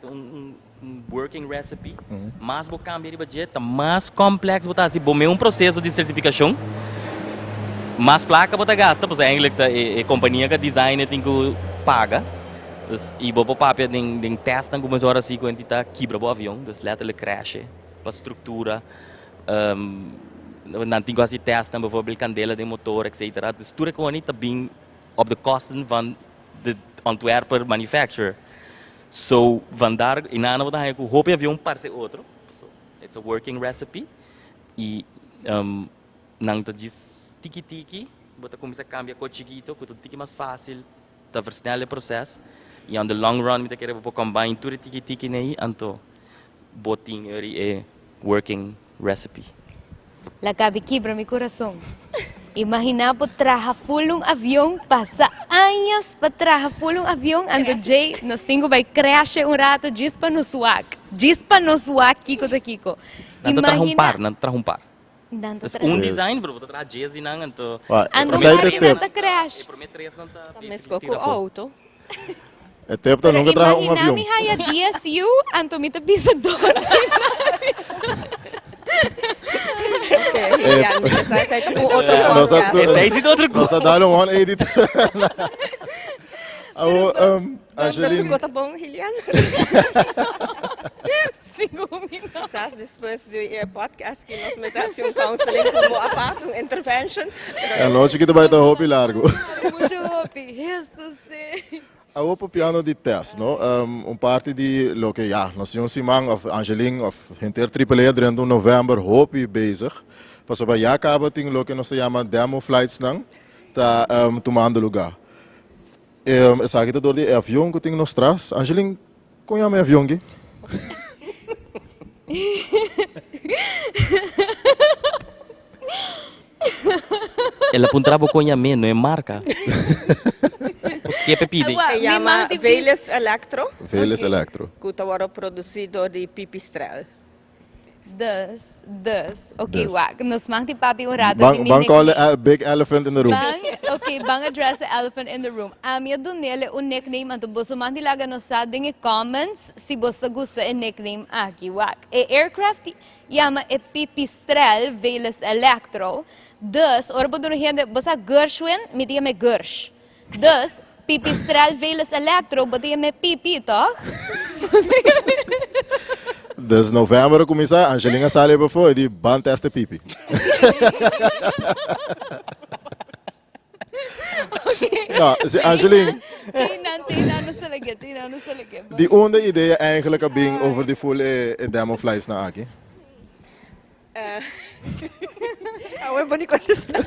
Speaker 6: working recipe, mas vou cambiar de budget, tá mais complexo botar assim, bom mesmo processo de certificação, mas placa botar gasta, passo eigenlijk é companhia que design tem que paga. Dus e bobo papia den test dan começou assim quando está quebra o avião, dus letterlijk crash, para estrutura, dan tem quase test dan bijvoorbeeld candela de motor, etc. Dus tudo que está bem op de kosten van de Antwerper manufacturer. So vandaar in aan wat hij hoop je avião para ser outro. So it's a working recipe. E nang ta diz tiki bota começa a cambiar com chiquito, com tudo tiki mais fácil, ta versnellen o processo. E on the long run, we queremos combine tudo tiki nei, anto botin é working recipe.
Speaker 3: La cabe quebra mi coração. Imagina por traja full avião, passa anos para traja full avião, anto Jay nós tingo vai crash rato, diz para no suak, kiko da kiko.
Speaker 6: Imagina. Não traja um par. Design, bro, traja jazz nang anto.
Speaker 3: Ando mais crash.
Speaker 5: Mas com auto.
Speaker 4: É tempo de nunca trazer avião.
Speaker 3: Imagina haya DSU, anto me te pisa dois.
Speaker 5: Essa aí tá com outro podcast.
Speaker 6: Essa aí é outro coisa.
Speaker 4: Nós dá um edit. Angeline.
Speaker 5: Ficou tá bom, Hilian?
Speaker 3: 5 minutos.
Speaker 5: Sabe, depois do podcast que nós metemos counseling como a parte, intervention.
Speaker 4: É lógico que vai dar hobby largo.
Speaker 3: Muito hobby, Jesus.
Speaker 4: Ako po piano de test, no? Parte de lo que ja, nós tínhamos Simang of Angeline of Hinter AAA durante novembro hobby bezig. Pas op ja acaba ting lo que nós chama demo flights nang ta tomando lugar. Essa aqui door de avião que tem nos traz. Angeline, como é meu avião aqui?
Speaker 6: Ela apontava com a não é marca. Os que pedem.
Speaker 5: Se chama Veles Electro.
Speaker 4: Veles Electro.
Speaker 5: Que está produzido de pipistrel.
Speaker 3: Dus. Oké, wacht. Nos mag die papi een raad.
Speaker 4: Bang call a big elephant in the room.
Speaker 3: Bang address the elephant in the room. Eu dou nele nickname. Então, você mag die laga nos sa dinge comments. Se você gusta een nickname aqui, wacht. Aircraft chama pipistrel Veles Electro. Dus, ora bodo no hende, você Gershwin, me diga me Gersh. Dus, pipistrel Veles Electro, bodo me pipi, toch?
Speaker 4: Dus novembro começa, Angelina sale para fora e diz, ban testa pipi. Nou, Angeline,
Speaker 3: Tingnan sa lagay.
Speaker 4: die onder idee eigenlijk een ding over die volle demo flies na Aki.
Speaker 5: Agora eu vou lhe contestar.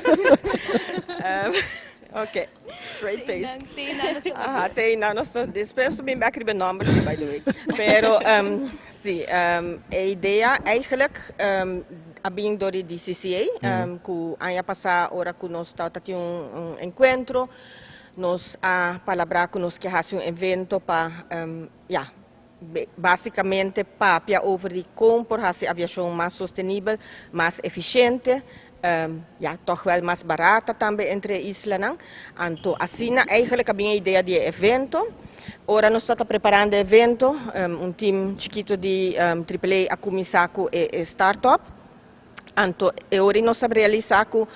Speaker 5: Ok, straight face.
Speaker 3: Tingnan sa lagay.
Speaker 5: Ah, tem, não, nós despeço bem back ribe number, by the way. Pero, sim, a ideia eigenlijk, abing do DCCA, que anya passa hora que nós está tendo encontro, nós a palavra que nós que hace evento para, basicamente para over de como por fazer aviação mais sustentável, mais eficiente, toch wel mais barata também entre islas. Então, assim, eigenlijk a minha ideia de evento. Ora, nós estamos preparando evento, time chiquito de AAA a começar com startup. Então, ora nós estamos realizando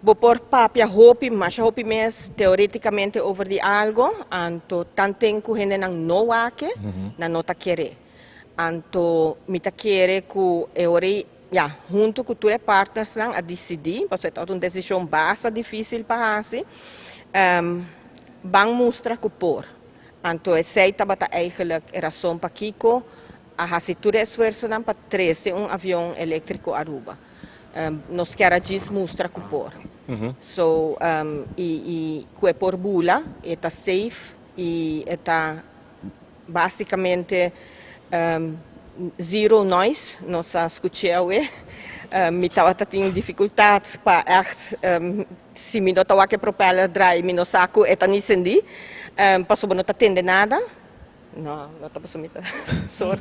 Speaker 5: vou por papia hopi, mas hopi mes teoreticamente over de algo, então tanto que gente não ake, não tá querer. Então, me tá querer que ora junto com todos os partners a decidir, porque é uma decisão bastante difícil para fazer, vão mostrar que por. Então, essa é a razão para Kiko a fazer todo esforço para trazer avião elétrico Aruba. Nós queremos mostrar que por. So, que é por bula, está safe e está basicamente zero noise, nós escutamos. Me estava tendo dificuldade para se me não estava que propeller dry, me não saco é tão incendi, passou não está tendo nada. No, no te posso imitar. Sorry.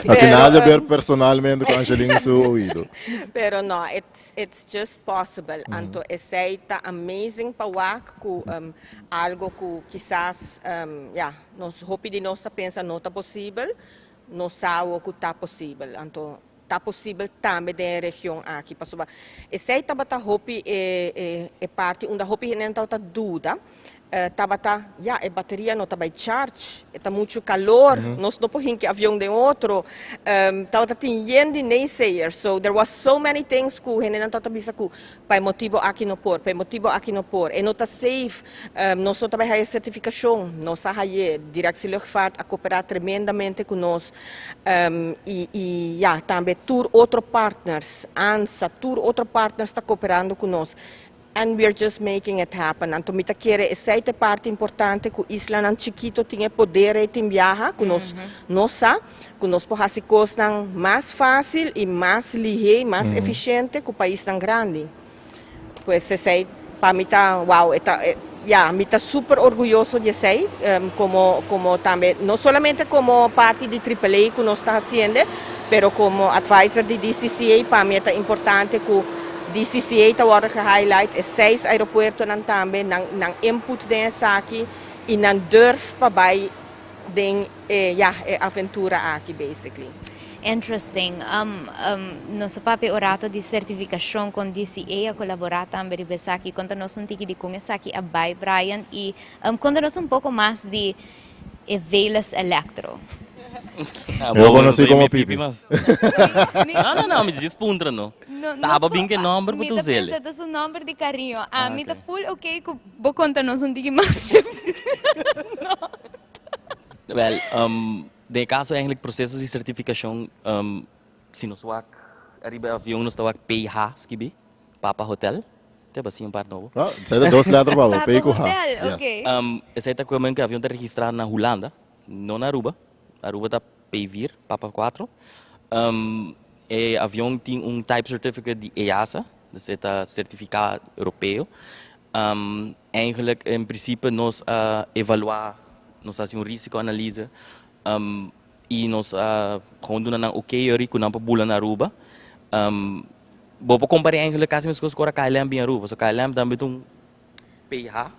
Speaker 4: Não tem nada a ver personalmente com a Angelina em seu ouvido.
Speaker 5: Pero no, it's just possible. Então, é amazing para que algo que quizás, nós hopi de nossa pensa não está possível, nós sabe que está possível. Então, está possível também na região aqui. Essa é a hopi é parte onde a hopi não está dúvida. A bateria não estava charge, está muito calor, nós não podemos que avião de outro, estava tendo naysayers, so there was so many things que a gente não estava pensando para motivo aqui não por, e não está safe, nós não estamos a certificação, nós a direção luchtvaart a cooperar tremendamente com nós, e também outros partners, ANSA, outros partners está cooperando com nós. And we're just making it happen. Então, me quer essa é parte importante que o isla não chiquito tinha poder de viajar, que nós podemos fazer coisas mais fácil e mais ligeiro, mais eficiente que o país tão grande. Pois essa é para mim wow, me está super orgulhoso de ser, como também não somente como parte de AAA que nós está fazendo, mas como advisor de DCCA para mim é importante que DCCA está agora que highlight é 6 aeroportos também, não input dessa aqui e não durf para vai den aventura aqui basically.
Speaker 3: Interesting. Nosso papel orato de certificação com DCA a colaborar também com aqui, conta-nos um tiki de com essa aqui a Bay Brian e conta-nos um pouco mais de Velas Electro.
Speaker 4: Eu conheci como Pipi.
Speaker 6: Não, me diz puntra, não. Tava bem que nome para tu ele.
Speaker 3: Esse é o nome de carinho. Me tá full ok que vou contar-nos um tiki mais.
Speaker 6: Well, de caso eigenlijk processos de certificação, se nós vamos arriba avião nós estamos PH, skibi, Papa Hotel. Tem assim um par novo.
Speaker 4: Sai da 2 letras para o
Speaker 3: Papa Hotel, ok.
Speaker 6: Essa é a coisa que o avião está registrado na Holanda, não na Aruba. Aruba está P4, Papa 4. O avião tem type certificate de EASA, dat is het certificado europeu. Eigenlijk, in principe, nós evaluar, nós fazemos risikoanalise e nós gewoon doen een oké com een boel na Aruba. Vou comparar eigenlijk as mesmas coisas com a KLM em Aruba. So KLM também tem PH,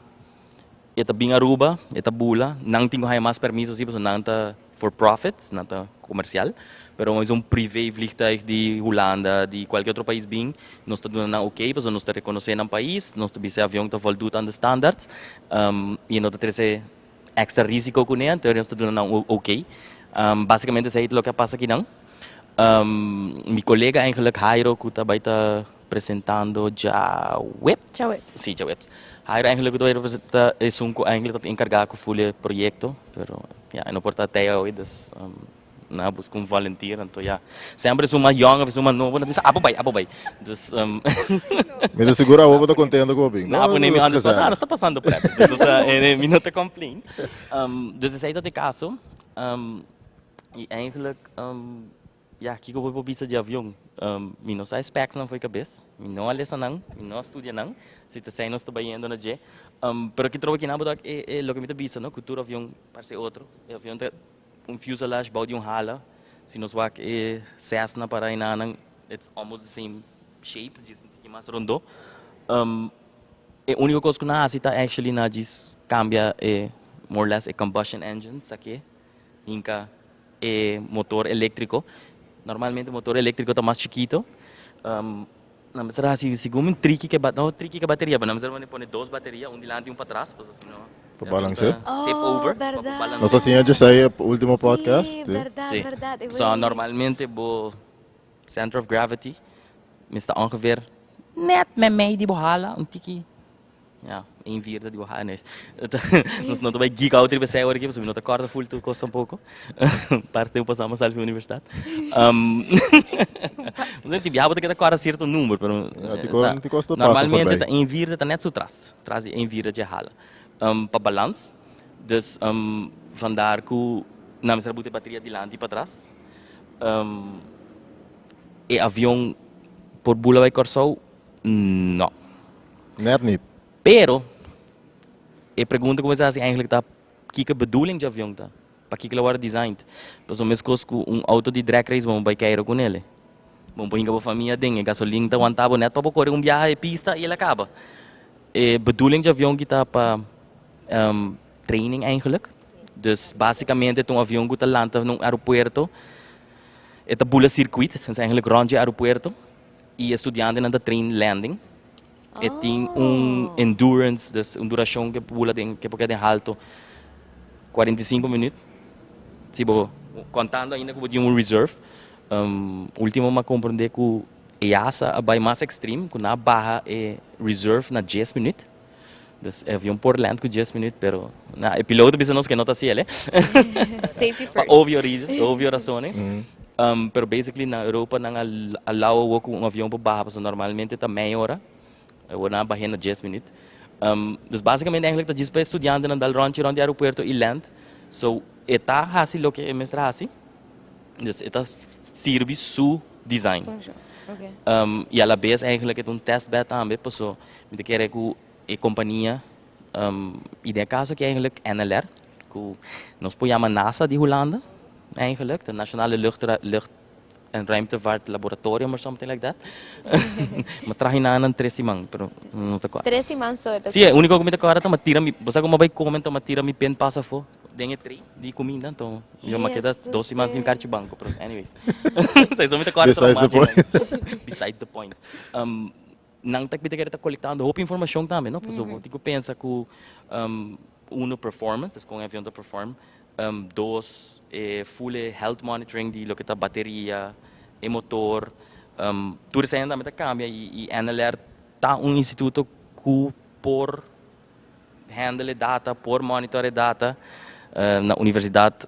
Speaker 6: eta bem Aruba, eta bula, não tem mais permisos, so não tá for profits, não tá comercial, pero é privé vliegtuig de Holanda, de qualquer outro país bem, nós está dando ok, porque nós está reconhecendo o país, nós está vendo avião que volta aan de standards, e nós está tendo extra risco com ele, então nós está dando ok. Basicamente, isso é o que passa aqui não. Mijn collega eigenlijk, Jairo, kuta baita presentando ja webs.
Speaker 7: Ja webs.
Speaker 6: Sí, ja webs. Jairo eigenlijk kuta baita presenta es un eigenlijk dat encargado com fully proyecto, pero ja, não porta até hoje, dus na busco um volunteer, então ja, sempre é uma young, é uma nova, pensa abobay. Dus
Speaker 4: Me de seguro a tá contendo com o bem.
Speaker 6: não, nem me anda só, está passando por isso, então não tá complain. Dus is dat de caso, e eigenlijk ja, kijk op een pista de avião. Mi não sai specs não foi cabeça, mi não alessa não, mi não estudia não. Se te sai não está baiando na Jet. Pero que trovo que na bodak é lo que me te bisa, no? Cultura avião parece outro. O avião tem fuselage bouw de hala. Se nós vai Cessna para inanang, it's almost the same shape, just que mais rondo. A única coisa que na asita actually na diz cambia more or less a combustion engine, saque, inca motor elétrico. Normalmente o motor elétrico está mais chiquito. Não me será assim, segundo um trick que bateria, mas não me será que põe duas baterias, de lado e para trás, pues assim, não.
Speaker 4: Para balancear?
Speaker 6: Tip over.
Speaker 3: Verdade.
Speaker 4: Nós assim já saiu o último podcast.
Speaker 3: Sim, verdade.
Speaker 6: So, normalmente o center of gravity está ongeveer net met mij die bohala, um tiki. Ja, 1/4 de bohala, né? Nós não vai geek out para sair aqui, porque não tá corda full tu custa pouco. Parte eu passamos a universidade. Não tem viajar porque tá corda certo número, pero normalmente tá 1/4 tá net so traz 1/4 de hala. Para balance, dus vandaar que na minha bote bateria de lado e para trás. E avião por bula vai corso? Não.
Speaker 4: Net niet.
Speaker 6: Pero, a pergunta como é assim, eigenlijk tá, que bedoeling de avião tá? Para que ele era designed? Pois o mesmo coisa que auto de drag race vamos vai cair com ele. Vamos pôr para a família dele, gasolina tá aguentava net para correr viagem pista e ele acaba. A bedoeling de avião que tá para training eigenlijk. Dus basicamente é avião que tá landa no aeroporto. É tá bula circuit, é eigenlijk rond de aeroporto. E estudante na train landing. E tem endurance, dus duração que pula que pode halto 45 minutos. Tipo, contando ainda que um reserve. Último ma compreender que EASA vai mais extreme, que na barra é reserve na 10 minutos. Dus avião por land com 10 minutos, pero na piloto bisa nos que não tá assim, né?
Speaker 3: Safety first.
Speaker 6: Óbvio razões. Pero basically na Europa não allow o avião para barra, porque normalmente tá meia hora. Eu na barra na 10 minutos. Dus basicamente eigenlijk tá diz para estudante na dal rond de aeroporto e land. So eta hasi lo que é mestra hasi. Dus eta serve su design.
Speaker 3: Okay.
Speaker 6: E a la vez eigenlijk é testbed também, porque me quer que a companhia, in dit caso que eigenlijk NLR, que nós podemos NASA de Holanda, eigenlijk, de Nationale Lucht- en Ruimtevaartlaboratorium or something like that. Maar traje na ng 13 man, pero não te acordo.
Speaker 3: 13 months so ito.
Speaker 6: Sim, o único que me acordo é matira mi, basta ko mabay comment, matira mi pen passa fo, dengue 3 di comida, então eu maqueda 12 man sin carti banco, pero anyways. Sa me acordo. Besides the point. Nang takbita kita coletando hope informação também, não? Porque eu digo pensa que performance, com o avião da perform, dos full health monitoring de lo que tá bateria, e motor, tudo isso ainda também cambia e NLR tá instituto que por handle data, por monitor data na universidade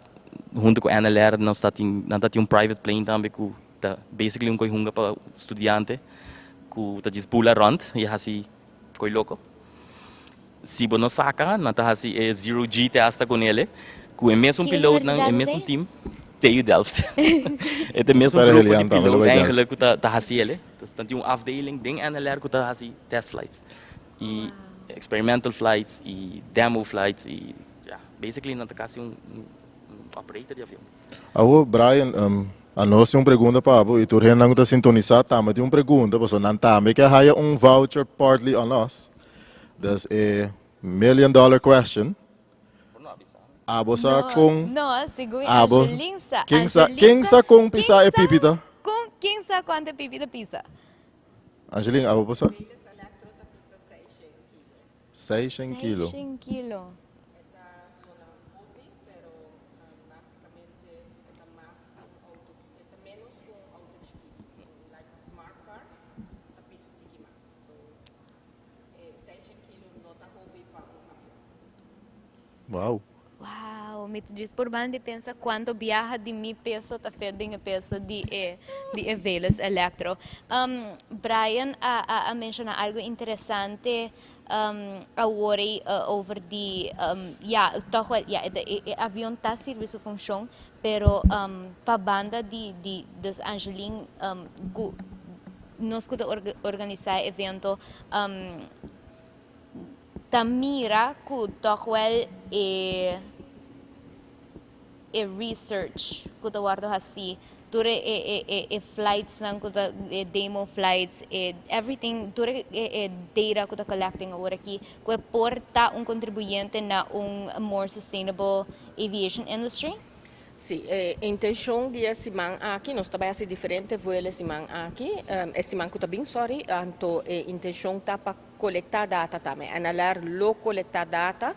Speaker 6: junto com NLR não está tem private plane também que tá basically coisa para estudante que tá dispula rond e assim coisa louco. Se você não saca, não tá assim zero G te hasta com ele. Que é mesmo piloto, é mesmo time, TU Delft. É o mesmo grupo de pilotos eigenlijk que tá assim ele. Então tem afdeling ding NLR que tá assim test flights e experimental flights e demo flights e basically não tá quase operator de avião.
Speaker 4: Alô, Brian, a nós tem uma pergunta para você e tu não está sintonizado, mas tem uma pergunta, você não também quer hire voucher partly on us. That's a $1 million question. Abo sa kung
Speaker 3: siguro
Speaker 4: abo
Speaker 3: Angelinsa.
Speaker 4: Kinsa kung pisa e pipita.
Speaker 3: Kung kinsa quanto pipita pisa.
Speaker 4: Angeling, abo po sa? 600 kilo.
Speaker 3: 600 kilo.
Speaker 4: Wow.
Speaker 3: Wow, me diz por bande pensa quando viaja de mi peso tá fedendo peso de velas electro. Brian a mencionar algo interessante a worry over the toch wel avião tá serviço função, pero pa banda de des Angeline nós que organizar evento tamira ku toch wel research kuda wardo hasi ture flights nang kuda demo flights everything ture data kuda collecting agora aqui ku porta contribuinte na more sustainable aviation industry.
Speaker 5: Sì, intention di simang aqui, nós trabalhamos diferente voos simang aqui, simang kuta bing sorry, anto intention ta pa coletar data também, analar lo coletar data,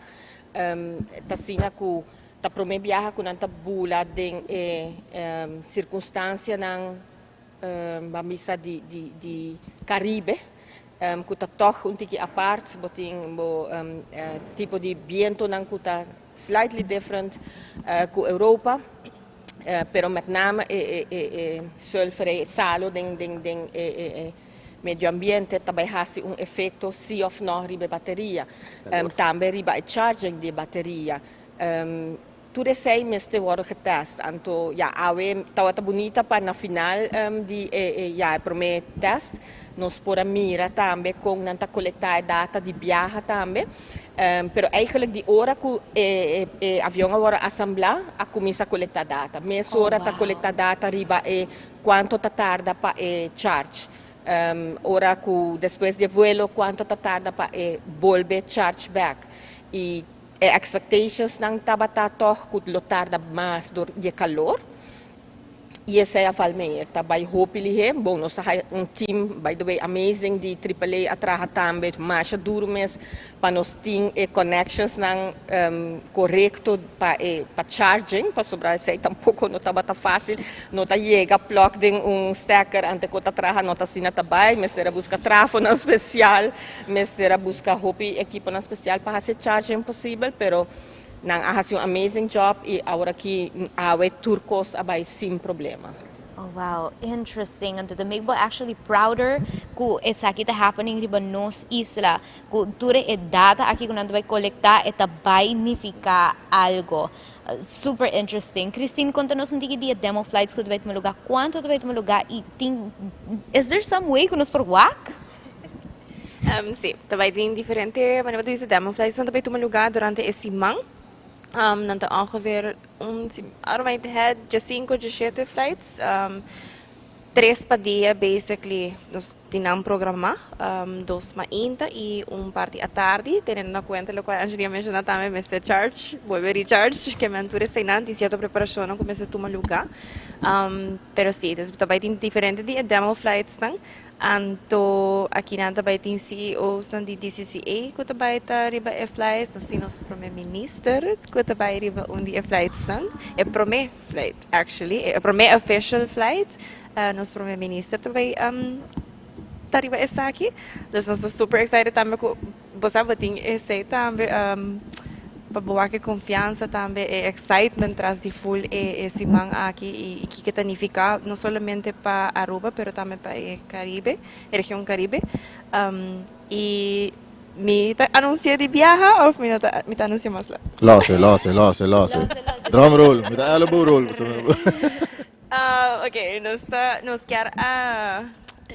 Speaker 5: ta sina ku ta prome viaja ku nanta bula ding circunstância nang mamisa di Caribe, ku ta toch un tiki apart, boting bo tipo di viento nang kuta slightly different ku Europa. Pero met name sulfure salo ding medio ambiente também hasi efeito se of no ribe bateria também riba charging di bateria tudo sei meste word getest anto awe tawata bonita para na final di pro me test nos pora mira também com nanta coletar data di viaja também. Pero eigenlijk die ora ku avião agora assemblar a começa a coletar data. Mês ora tá coletar data riba quanto tá tarda para charge. Ora ku depois de vuelo quanto tá tarda para volver charge back. E expectations nang tabata toch ku lo tarda mais do de calor. E essa é a Valmeir, tá? By hopefully, bom, nós temos team, by the way, amazing, de AAA atrás também, mas duro mesmo, para nós ter connections não correto para charging, para sobrar sei tampouco não tá fácil, não tá chega plug de stacker ante que atrás não tá sina também, mas era busca trafo na especial, mas era busca hope equipo na especial para fazer charging possível, pero nang ahas yung amazing job e agora que awe turcos abay sem problema.
Speaker 3: Oh wow, interesting. And the make actually prouder ku esa kita happening riba nos isla ku ture data aqui kunando vai colectar eta significa algo. Super interesting. Christine, conta-nos um dia demo flights que tu vai lugar. Quanto tu vai lugar e is there some way que nos por WAC?
Speaker 7: Sim, também tem diferente maneira de fazer demo flights, também tu lugar durante esse mês. Nanta ongeveer around head de 5 de 7 flights 3 pa dia basically nos tinam programa 2 mainta e parte à tarde tendo na conta lo qual Angelia menciona também Mr. Charge volver recharge que menture seinante e certa preparação não começa a tomar lugar pero sim também tem diferente de demo flights não. Anto aqui na também tem CEOs da DCCA que também tá riba flights, nós temos primeiro minister que também riba dia flights não, primeiro flight actually, primeiro official flight, nosso primeiro minister também tá riba essa aqui, então nós estamos super excited também com você tem esse também para boa que confiança também excitement traz de full esse man aqui e que significa não somente para Aruba, pero também para Caribe, região Caribe. E me anuncia de viaja ou me anuncia mais lá?
Speaker 4: Losse. Drum roll, me dá elbow roll.
Speaker 7: Ok, nos quer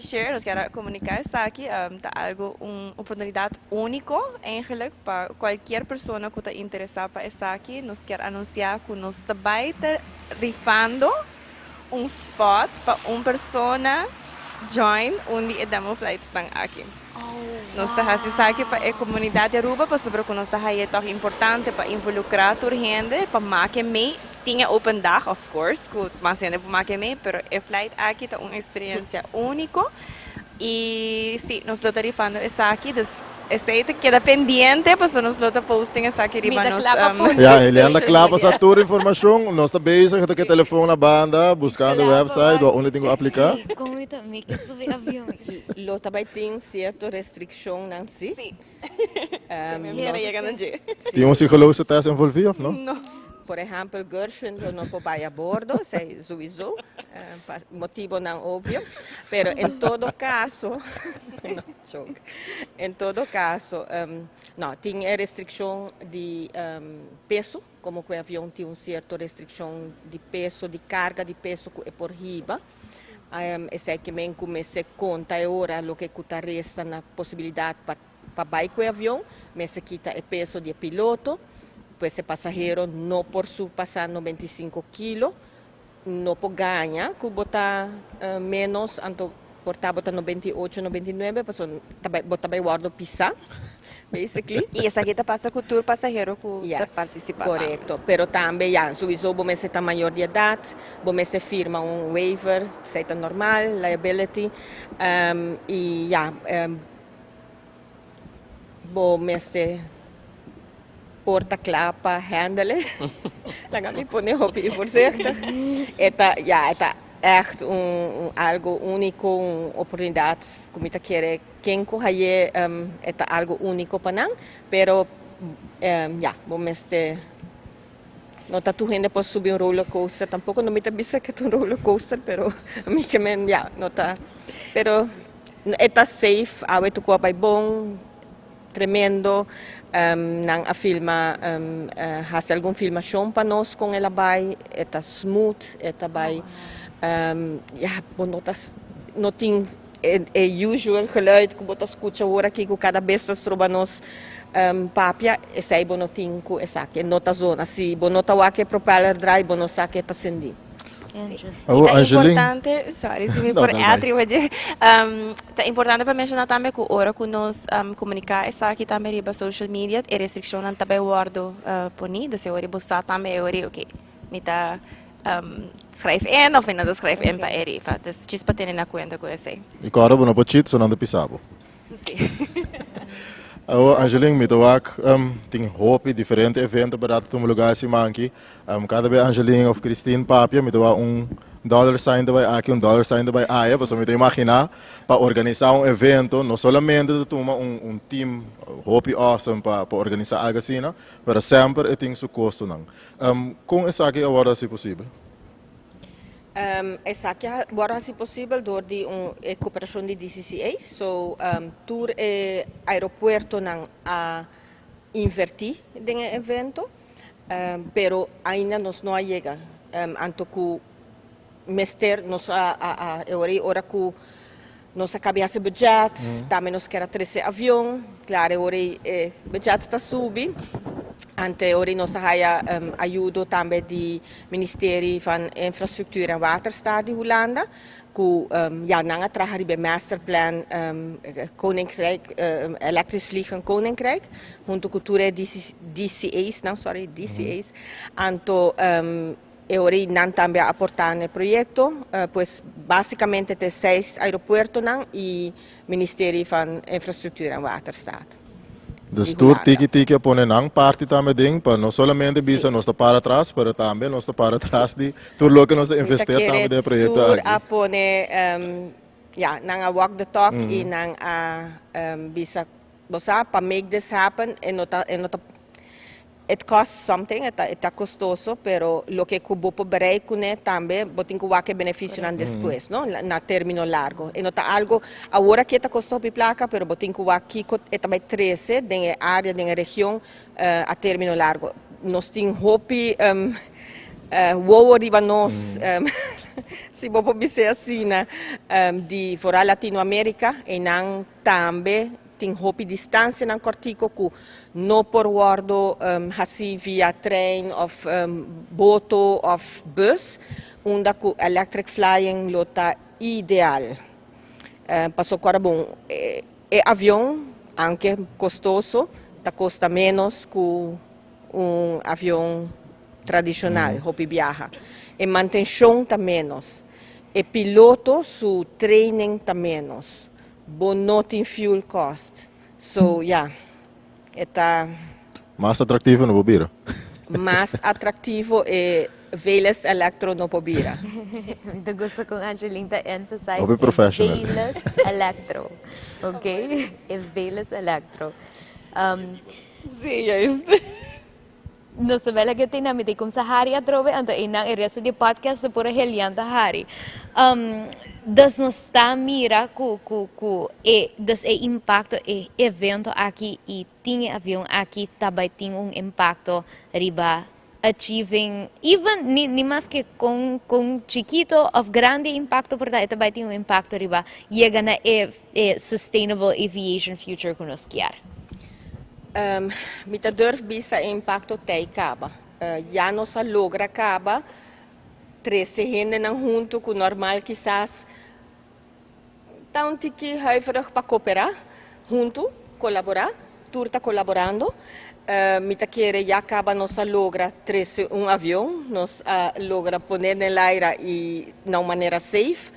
Speaker 7: share, nós queremos comunicar isso aqui, tá algo oportunidade única, eigenlijk, para qualquer pessoa que está interessada para isso aqui, nós queremos anunciar que nós também está rifando spot para pessoa join onde demo flights estão aqui. Nós está fazendo isso aqui para a comunidade Aruba, para sobre que nós está aí é tão importante para involucrar a gente, para marcar me tinha open dag, of course, que mais gente para marcar me, pero a flight aqui está uma experiência única e sim, nós estamos rifando isso aqui, aceita queda pendiente, pues nos lo posting essa aqui riba nos
Speaker 4: Ja, ele anda claro para toda a informação, nós está bezig met de telefoon na banda, buscando o website, onde tem que aplicar.
Speaker 3: Como itu, me que subir avião.
Speaker 5: Lo também tem certa restrição, não si?
Speaker 7: Sim.
Speaker 4: Tem psicologische test envolvido, of não?
Speaker 5: Por exemplo, Gershwin não pode a bordo, sei sowieso, motivo não óbvio, pero em todo caso, não, joke. Em todo caso, não, tem a restrição de peso, como que o avião tem uma certa restrição de peso, de carga de peso por riba. Esse que me comece conta agora o que resta na possibilidade para baixo o avião, mas se quita o peso do piloto. Esse passageiro não por passar 95 quilos, não pode ganhar, que botar menos, por botar 98, 99, botar bem guardo pisar, basically.
Speaker 7: E essa aqui passa com o tour passageiro que participa.
Speaker 5: Correto, pero também, sowieso, você está maior de idade, você firma waiver, seita normal, liability, e você porta-clapa, handelen. Dan kan ik op je voorzichtig. Het is echt algo único, uma oportunidade, como eu quero, quem corre é algo único para nós, pero vamos não está tudo ainda para subir roller coaster, tampouco não me está bisa que é roller coaster, pero me que não está, pero está safe, a tu corpo é bom, tremendo. Nang a filma has algum filmação para nós com ela vai está smooth está vai não tem é usual geluid que você escuta agora aqui com cada vez que troba nos papia e sai não tem com essa aqui nota zona se bonota o que propeller drive bono saque está acendi.
Speaker 7: Importante, sorry, se me por atribuir, é importante para mencionar também que hora que nós comunicar essa aqui também riba social media e restrição não também guardo poni, da se hora buscar também hora ok, me tá escreve em ou não escreve em para ele, fa, das chis para ter na conta com esse.
Speaker 4: E agora bono pochito só não de pisabo.
Speaker 7: Sim.
Speaker 4: Angeline, met ook tem diferente eventos para um lugar assim aqui. Cada vez Angeline of Christine Papia, met ook dollar sign daarbij aqui, dollar sign daarbij aí, você me imaginar para organizar evento, não somente de tomar team hope awesome para organizar algo assim, mas sempre tem seu custo não. Com isso aqui agora se possível.
Speaker 5: Essa aqui agora se possível door de cooperação de DCCA, so tour e aeroporto não a invertir no evento, pero ainda não chega, anto que mester nos hora que nós acabamos budget, também nós quer 13 avião, claro, hora budget está subindo. Ante ori nós ajuda também do Ministério van Infrastructuur en Waterstaat de Holanda, que não trabalha bij masterplan Koninkrijk, elektrisch vliegen Koninkrijk, junto com DCA's, DCA's, anto ori não também aportar no projeto, pues basicamente tem 6 aeroportos e Ministério van Infrastructuur en Waterstaat.
Speaker 4: Dus tour tiki pone nang parte também ding para não somente bisa nós está para trás, para também nós está para trás de tour lo que nós investir também de projeto
Speaker 5: tour
Speaker 4: aqui.
Speaker 5: A pone nang a walk the talk e nang a bisa bosa para make this happen e nota it costs something, está custoso, pero lo que cubo pobrei cune também botin que o que benefício nan depois, no, na término largo. E nota algo agora que está custoso pi placa, pero botin que o aqui está bem 13 den área den região a término largo. Nós tem hopi wo riba nós se bopo bise assim, de fora Latinoamérica e nan também tem hopi distância nan cortico que não por guardo assim via trem of boto of bus, onde que electric flying lota ideal. Passou agora bom, avião, anche custoso, custa menos que avião tradicional, hopi viaja. E manutenção tá menos. E piloto, su training tá menos. Bom, não tem fuel cost. So, yeah, está
Speaker 4: Mais atrativo no Bobira.
Speaker 5: mais atrativo e veles electro no pobira.
Speaker 3: Ito gusto kong Angeline to emphasize
Speaker 4: Obi professional.
Speaker 3: Velas Electro. Okay? Velas Electro.
Speaker 7: Sí, ya es.
Speaker 3: No sabela que tinamiti kung sa hari at robe anto inang ireso di podcast sa pura helianta hari. Das nos está mira das impacto evento aqui e tinha avião aqui também tem impacto riba achieving even ni mas que com chiquito of grande impacto por ta também tem impacto riba llega na sustainable aviation future que nos quer.
Speaker 5: Mita durf bisa impacto tei kaba. Já nossa logra kaba, 13 gente não junto com normal quizás. Então, tiki huiverig para cooperar, junto, colaborar, turta colaborando. Mita querer já acaba nossa logra 13 avião, nos logra poner no aire e de uma maneira safe.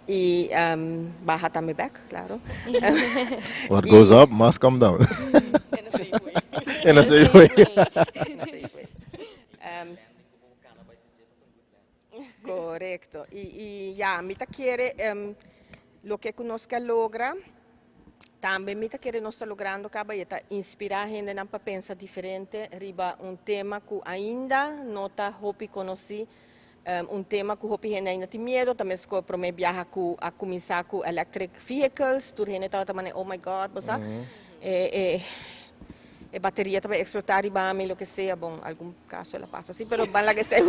Speaker 5: E barra também back, claro.
Speaker 4: What goes up must come down. In a safe way.
Speaker 5: Correcto. E já, mita querer lo que conosca logra, também mita querer nós está logrando acaba e inspirar a gente para pensar diferente, riba tema que ainda não está hopi conheci. Tema que o hopi ainda tem medo, também se para me viajar a começar com electric vehicles, tu gente tá também oh my god, você bateria também explotar e bame, lo que seja, bom, algum caso ela passa assim, pero van lá que sei,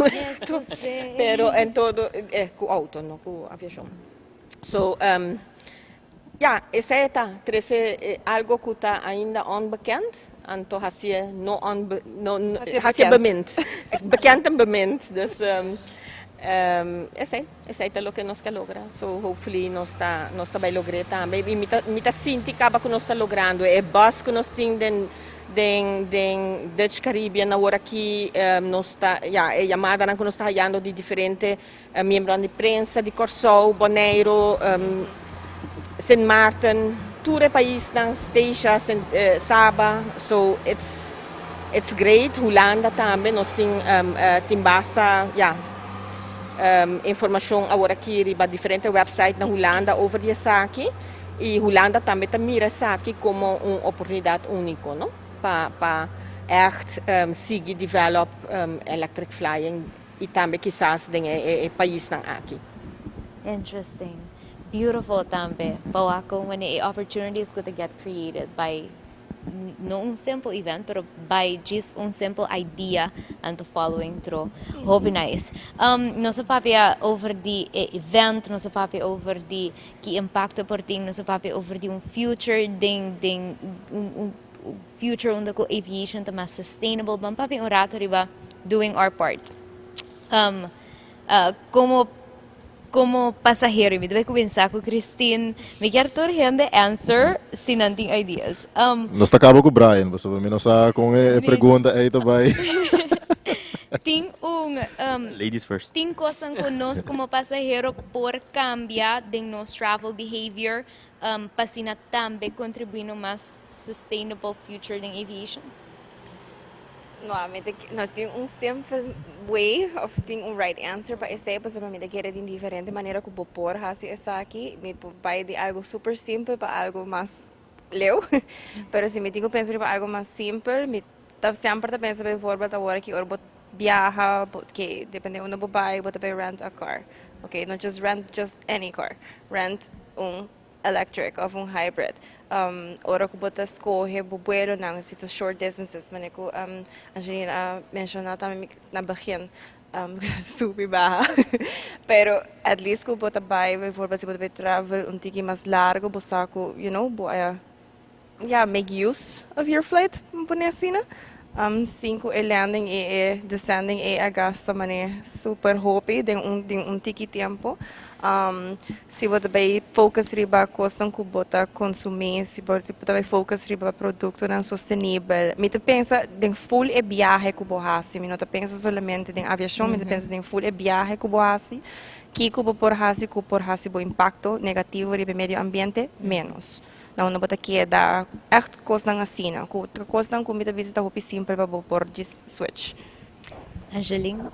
Speaker 5: pero em todo com auto, não com aviação. So, essa é algo que está ainda onbekend, então hacia não hacia bement, bekend en bement, dus essa é o que nós quer lograr. So hopefully nós vai lograr também. E mita sinti acaba que nós está logrando. É bus que nós tem den Dutch Caribbean na hora que nós está, é chamada que nós está hallando de diferentes membros de prensa, de Corsol, Bonaire, Saint Martin, todo o país na Stacia, Saba. So it's great. Holanda também nós tem basta, informação agora aqui riba diferentes websites na Holanda over die aqui e Holanda também mira aqui como uma oportunidade única, não? Para echt seguir develop electric flying e também quizás em país na aqui.
Speaker 3: Interesting. Beautiful também. Bawa ko many opportunities could get created by no simple event, pero by just simple idea and following through. Hope nice. No sa papia over the event, no sa papia over the ki impacto por ting, no sa papia over the future future onda ko aviation ta mas sustainable bang papia un rato riba doing our part. Como pasahero, me deve começar com Christine. Me quer torrendo answer sinanting ideas.
Speaker 4: Nós acabamos com o Brian, você vai me nossa com a pergunta aí também.
Speaker 3: Tem
Speaker 6: Ladies first.
Speaker 3: Tem coisas que nós como pasahero por cambiar de nosso travel behavior para também contribuir no mais sustainable future in aviation.
Speaker 7: No tem simple way of tem right answer para essa para mim querer de diferente maneira que por hasi essa aqui me vai de algo super simple para algo mais leu pero se me tenho pensar para algo mais simple me tá sempre tá pensar por exemplo agora que orbo viaja porque depende onde vou vai vou também rent a car okay not just rent just any car rent electric of hybrid ora ko bota escolhe bubuelo nang sito short distances man ko Angelina mencionou também na begin super baja pero at least ko bota vai for basi bota travel tiki mais largo bosako boa make use of your flight ponesiana 5 landing e descending e agasta mane super hopi den tiki tempo se você vai focus riba costam que bota consumir se você vai focus riba produto não sustentável me te pensa den full e viaje que bohasi me não te pensa solamente den aviação me te pensa den full e viaje que bohasi que por hasi bo impacto negativo riba medio ambiente menos Não, não bota queda echt coisa ng asina. Coisa ng comida visita hopi simple pa por just switch.
Speaker 3: Angeline?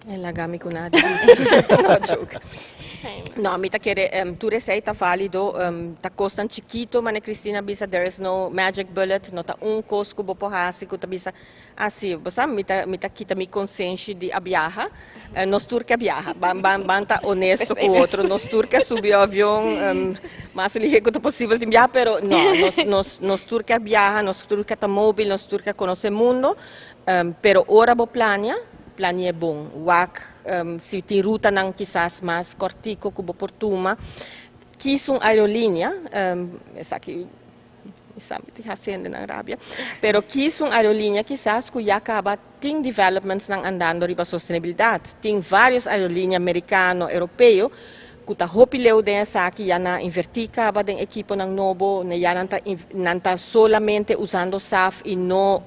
Speaker 5: Lagami ko na. No, joke. No, mi ta kere, tu sei ta valido, ta costan chiquito, mane Cristina bisa, there is no magic bullet, no ta cosco bopo hasi, ku ta bisa, assim, bosa, mi ta kita mi consensi di abiaha, nos turca abiaha, banta honesto com o outro, nos turca subiu o avião, mas ele recota possível de viajar, pero no, nos turca abiaha, nos turca ta móvel, nos turca conhece mundo, pero ora bo plania é bom. Se tem ruta não quizás mais cortico como por Tuma, que são aerolínea, essa aqui, sabe, tem acende na Arábia, pero que são aerolínea quizás que já acaba tem developments não andando riba sustentabilidade, tem vários aerolíneas americano, europeu, que tá hopileu dessa aqui já na invertir acaba den equipo ng novo, ne já não tá solamente usando SAF e não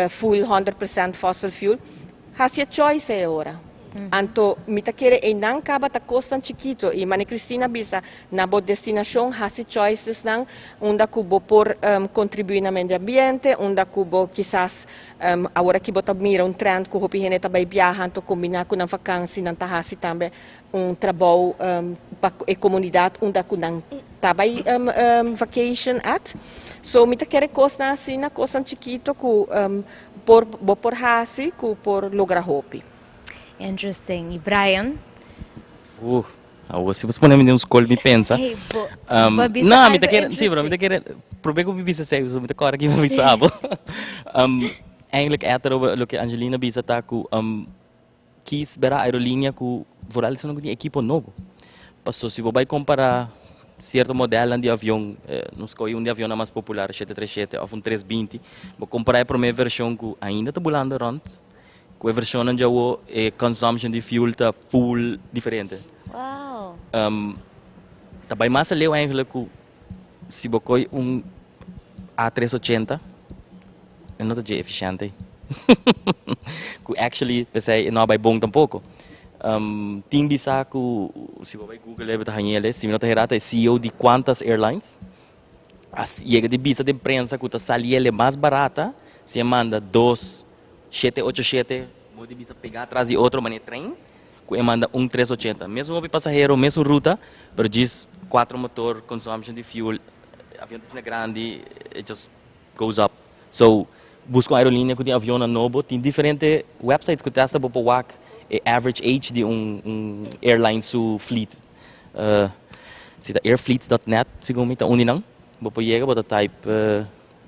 Speaker 5: full 100% fossil fuel. Hasia choice ora. Anto mita kere e nang kaba ta costan chiquito e mane Cristina bisa na bo destinação hasi choices nang unda kubo por contribuir na medio ambiente, unda kubo quizás agora que bota mira trend ku hopi heneta bai viajan to combinar com na vacância nan ta hasi tambe trabalho pa e comunidade unda ku nang tabay vacation at. So mita kere costan assim na costan chiquito ku por hasi ku por lugar hopi.
Speaker 3: Interesting. E Brian?
Speaker 6: Se você me uns call me pensa.
Speaker 3: Hey,
Speaker 6: não, me tá querendo, sim, bro, me tá querendo. Probeer ko bibisa sa iyo, me tá kora que me bisabo. Eigenlijk o que Angelina bisa tá ku quis bera aerolínea ku voral são com equipo novo. Passou se vai comparar certo modelo de avião, não escolhi de avião mais popular, 737 ou 320, vou comparar a primeira versão que ainda está bolando rond. Com a versão onde a consumption de fuel está full diferente.
Speaker 3: Wow!
Speaker 6: Também mais leu ainda que se você A380, não está eficiente. Que actually, pensei, não vai bom tampouco. Tem bisa que se você Google leva ta hanyeles, se não está errado, é CEO de quantas airlines. Chega de bisa de imprensa que está saliendo mais barata, se manda 787, pode bisa pegar atrás de outro mané trem, que manda 380. Mesmo o passageiro, mesmo ruta, pero diz 4 motor, consumption de fuel, avião é grande, it just goes up. So, busca uma aerolínea que tem avião novo, tem diferentes websites que testa para o average age de airline su fleet. Se tá airfleets.net, segundo me tá uninang, vou chega, vou type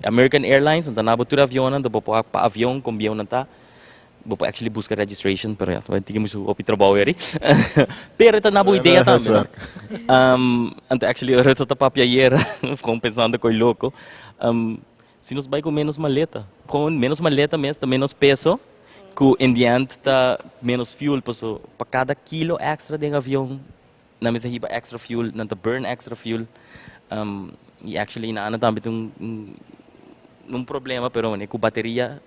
Speaker 6: American Airlines, então na botura avião, então vou para avião com avião não tá. Vou actually buscar registration, pero vai ter que me opi trabalho aí. Pero tá na boa ideia também. Então actually eu resta papia hier, com pensando coi louco. Se nos vai com menos maleta mesmo, tá menos peso, que em diante tá menos fuel, para cada quilo extra de avião, na mesa riba extra fuel, não tá burn extra fuel. E actually na também tem problema, pero né, com bateria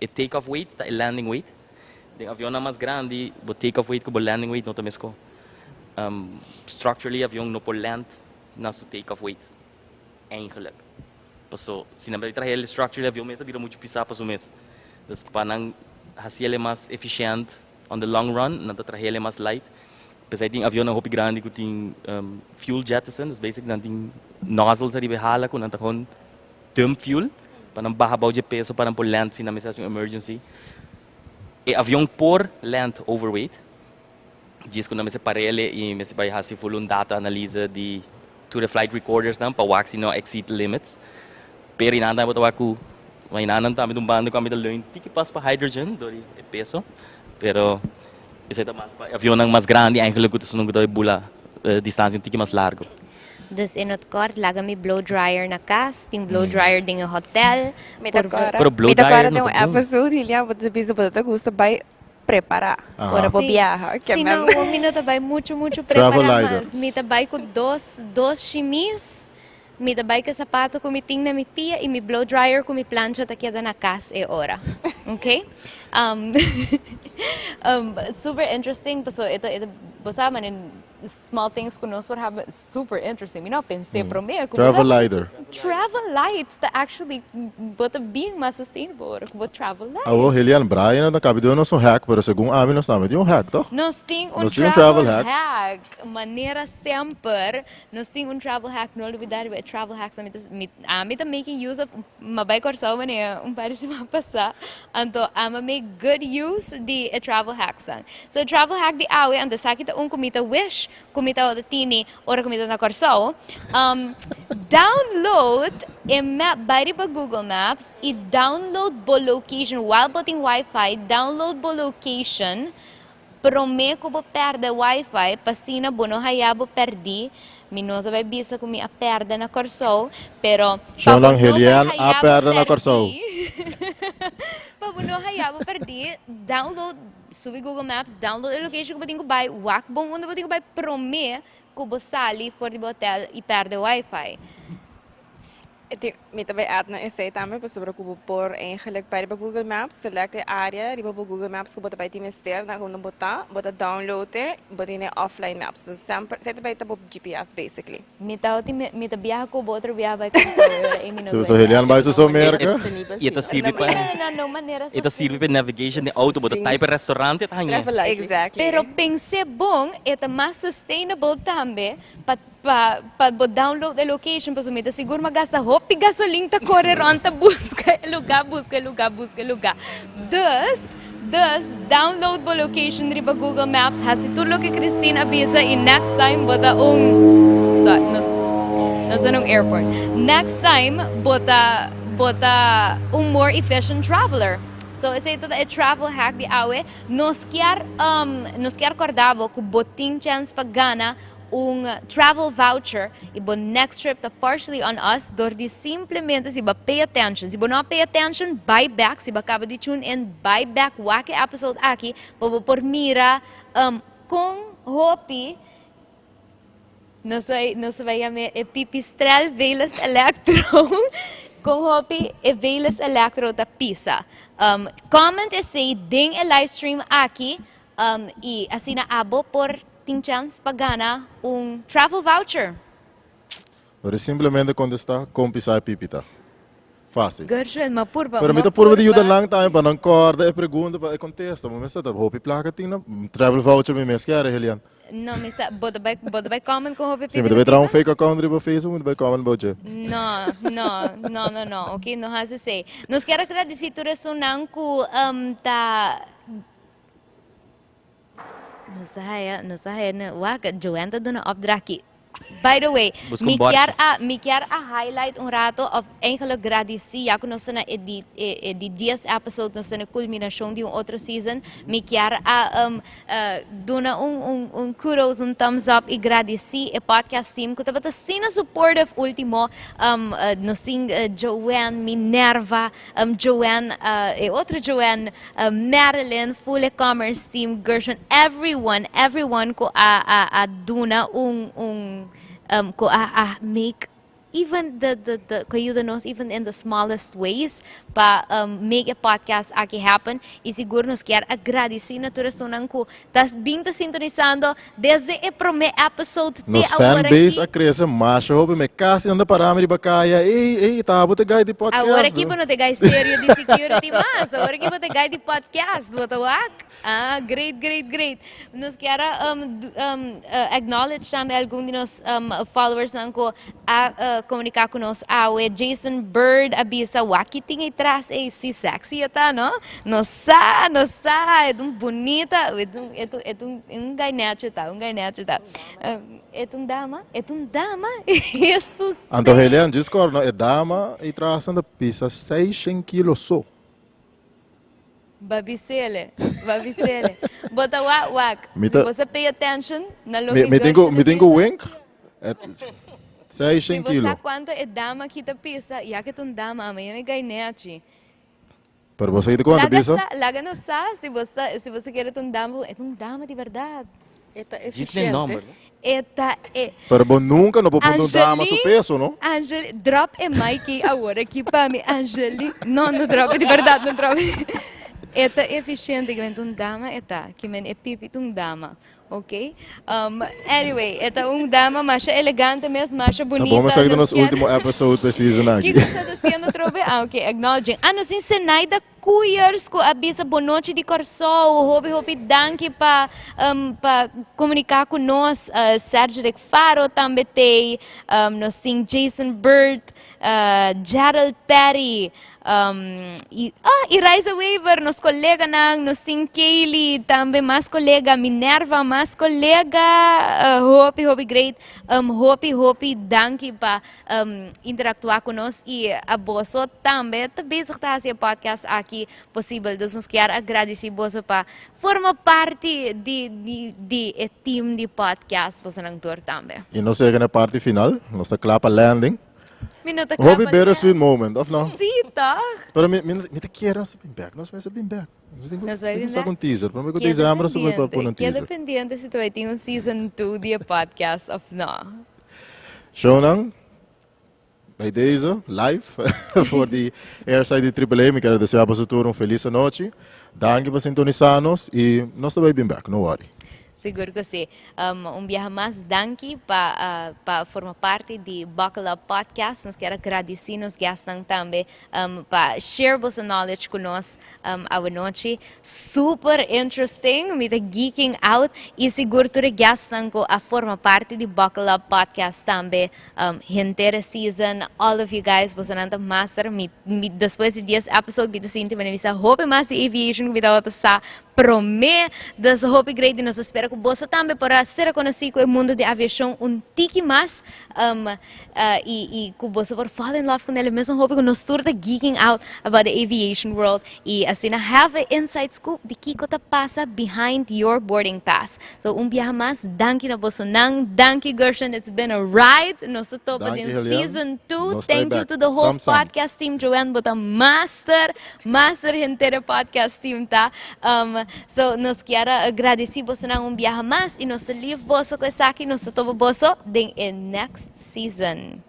Speaker 6: e take-off weight, tá, e landing weight. O avião é mais grande, o take-off weight com o landing weight não tá mesmo. Structurally, o avião não pode land na sua take-off weight. Eigenlijk. Se não vai trazer o structure, o avião vai virar muito pisar para o mês. Então, para não fazer ele mais eficiente on the long run, não trazer ele mais light. Apesar de avião não é grande, que tem fuel jettison, basically não tem nozzles ali behala, que não tá com dump fuel. Para não barrar de peso, para não pôr land se na mesa de emergency. E avião por land overweight. Diz que na mesa para ele e mesa vai fazer full data analisa de to the flight recorders não para wax se não exceed limits. Pero inanda mo tawa ko, may inanan também bando kami da learn tiki pass para hydrogen dori e peso. Pero esse é mais para avião mais grande, ainda que tu não gosta de bula distância tiki mais largo.
Speaker 3: Dus in het kort, laga mi blow dryer na kas, ting blow dryer ding a hotel.
Speaker 6: Pero blow dryer
Speaker 7: tem episode, hilya, você bisa para gusto vai preparar para o viaje.
Speaker 3: Sim, não, um minuto vai muito preparar mas. Mi tabay ko dos chimis, mi tabay ka sapato ko mi ting na mi pia e mi blow dryer ko mi plancha ta queda na kas e ora. Okay? Super interesting, so ito basa man small things que nós have super interesting. Eu não pensei para mim.
Speaker 4: Travel lighter.
Speaker 3: Travel light to actually but being mais sustainable. But travel light.
Speaker 4: Awo, Helian, Brian, na cabe doon nosso hack, pero segundo amin nós tamo yung hack, toch?
Speaker 3: Nós temos
Speaker 4: Nós temos travel hack.
Speaker 3: Maneira sempre. Nós temos travel hack. Não olvidar o travel hacks. I'm making use of mabay corsaw man para se mapasa. Anto, I'm make good use de travel hacks. So travel hack di awe ando sakit kumita wish, kumita o tini or kumita na corsaw. Download a map by Google Maps. I-download bo location while putting Wi-Fi. Download bo location. Prome ko bo perde Wi-Fi. Pasina bo no hayabo perdi. Minuto vai bisa kung a perda na corso, pero
Speaker 4: siya lang Helian a perda na corso.
Speaker 3: Pabuno hayabo perdi, download, subi Google Maps, download a location ko bating ko bay, wak bong uno bating ko bay, prome ko bo sali for the hotel e perde Wi-Fi.
Speaker 7: Met bij uit naar essay tamen, pas sobre kubo por eigenlijk bij de Google Maps, select de area, die bij Google Maps kubo bij die mister, na kuno bota downloaden, bota in offline maps. Dus sempre zet bij de GPS basically.
Speaker 3: Mita biyahe ko bo otro biyahe bay ko
Speaker 4: So Helian ba sa Amerika?
Speaker 6: Ito sirve pa. Ito sirve pa navigation de auto, bota type restaurant it hanya.
Speaker 7: Exactly.
Speaker 3: Pero pense bong ito mas sustainable tambe pa download the location pa sumita siguro magasa hopi gasoling ta correr on ta busca lugar. Dus download bo location riba Google Maps hasi tulo kay Christine abisa in next time bota nasa nung airport. Next time bota more efficient traveler. So ito a travel hack di awe nos kiar cordabo ku boting chance paggana travel voucher ibo next trip ta partially on us dor di simplemente si ba pay attention si ba no pay attention buy back si ba acaba de tune in buy back wake episode aqui por mira kung hopi no sei ame pipistrel velas electro kung hopi e velas electro ta pisa comment e say ding a live stream aqui e asina abo por tem chance pagana travel voucher.
Speaker 4: Pero simplesmente contestar com pisar pipita. Fácil.
Speaker 3: Gershwin, mapurba.
Speaker 4: Pero mita purba de ajuda lang tayo pa ng corda e pergunta pa e contesta. Mo mesa ta hopi placa tina travel voucher me mes kaya Helian.
Speaker 3: No, misa boda bay comment ko hopi
Speaker 4: pipita. Sim, mita bay fake account riba Facebook, mita bay comment boje.
Speaker 3: No. Okay, no has to say. Nos quero agradecer tu resunan ko ta Nasahaya na waka Joanta do na opdraki. By the way, mi quer a highlight rato of enkele gradisi ako no sana di 10 episode no sana culminação de outro season. Mi quer a dona kudos, thumbs up e gradisi e podcast team ko tabata sina supportive ultimo nos ting Joanne Minerva, Joanne e outra Joanne, Marilyn, full e-commerce team, Gershon, everyone ko a duna ko make even the kayudanos even in the smallest ways pa make a podcast aqui happen e siguro nos quer agradecer na tua sonang ko tas binta sintonizando desde o primeiro episode
Speaker 4: nos fanbase a crescer mas hope me kasi anda parami de bacaya ei tá bote guide podcast
Speaker 3: agora aqui não te guide sério de security mas agora aqui bote guide podcast do tawak great nos quer acknowledge também algum de nos followers ko comunicar conosco Jason Bird abisa waki tinha traz si sexy ata no nossa é bonita é gainete tá é dama Jesus
Speaker 4: Anto Helian Discord no é dama e traz anda pisa 600 kilos só
Speaker 3: babisele bota wak se você pay attention na location
Speaker 4: me tenho wink 600 kilos.
Speaker 3: Se você quanto é dama que tá pisa, e aqui tem dama, amanhã é gainete.
Speaker 4: Para você, quanto pisa?
Speaker 3: Laga no sa, se você quer um dama de verdade.
Speaker 5: Eta eficiente.
Speaker 3: Eta
Speaker 4: Pero bom nunca não pode um dama su peso, não?
Speaker 3: Angeli, drop é Mikey agora aqui para mim, Angeli. Não drop de verdade, não drop. Eta eficiente que um dama eta, que men é pipi um dama. Okay? Anyway, ito ang dama, masya elegante mesmo, masya bonita.
Speaker 4: Vamos sair do nosso último episode da season aqui.
Speaker 3: Que está sendo trobe? Okay, acknowledging. Ano sin Senaida Kuyers ko abisa bonoche di Corsol, hobi danke pa comunicar com nós, Sergio Faro também tem, nós sim Jason Burt, Gerald Perry, e Raisa Weaver, nos colega nang, nos sim Kaylee, também mais colega Minerva, mais colega, hopi great, hopi danke pa interactuar com nós e a bosso também, também está a podcast aqui possível, então nós quero agradecer bosso pa forma parte de team de podcast posso nang tour também.
Speaker 4: E nós chegamos na parte final, nossa clapa landing.
Speaker 3: Minuta
Speaker 4: Hope bittersweet moment, of não?
Speaker 3: Sim, tá.
Speaker 4: Pero me te quero nós bem back, nós vamos bem back. Nós temos um teaser, para mim que dezembro nós vamos pôr um teaser.
Speaker 3: Que dependente se tu vai ter um season 2 de podcast of não.
Speaker 4: Show nang bij deze live voor die airside de AAA. Me quero desejar para o feliz noite. Danke por sintonizarnos e nós também bem back, no worry.
Speaker 3: Seguro que sim. Viaje mais danke para formar parte de Buckle Up Podcast. Nós queremos agradecer nos gastos também para share vossa knowledge conosco a noite. Super interesting, me da geeking out e seguro que gastam a formar parte de Buckle Up Podcast também. Inteira season, all of you guys, vossa nanta master, depois de 10 episódios, me da sinto, me avisa, hope mais aviation, me da outra sa promê, das hope grade, nós espera que você também para ser conhecido com o mundo de aviação tiki mais e que você para fall in love com ele mesmo hope que nós turta geeking out about the aviation world e assim have an inside scoop de que coisa passa behind your boarding pass. So viaje mais, danke na você nang, danke Gershon, it's been a ride. Nós topa in season 2. Thank you to the whole podcast team, Joanne, but a master inteira podcast team tá. So, nos quero agradecer você nang viaje mais e nos leave você com essa aqui, nos topa você in next season.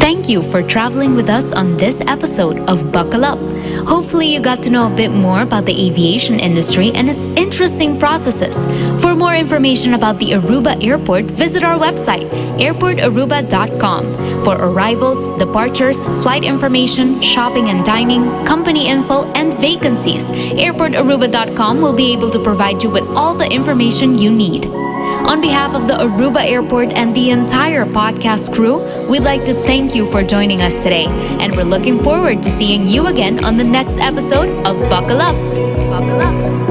Speaker 2: Thank you for traveling with us on this episode of Buckle Up. Hopefully you got to know a bit more about the aviation industry and its interesting processes. For more information about the Aruba Airport, visit our website, airportaruba.com, for arrivals, departures, flight information, shopping and dining, company info, and vacancies. Airportaruba.com will be able to provide you with all the information you need. On behalf of the Aruba Airport and the entire podcast crew, we'd like to thank you for joining us today, and we're looking forward to seeing you again on the next episode of Buckle Up. Buckle Up.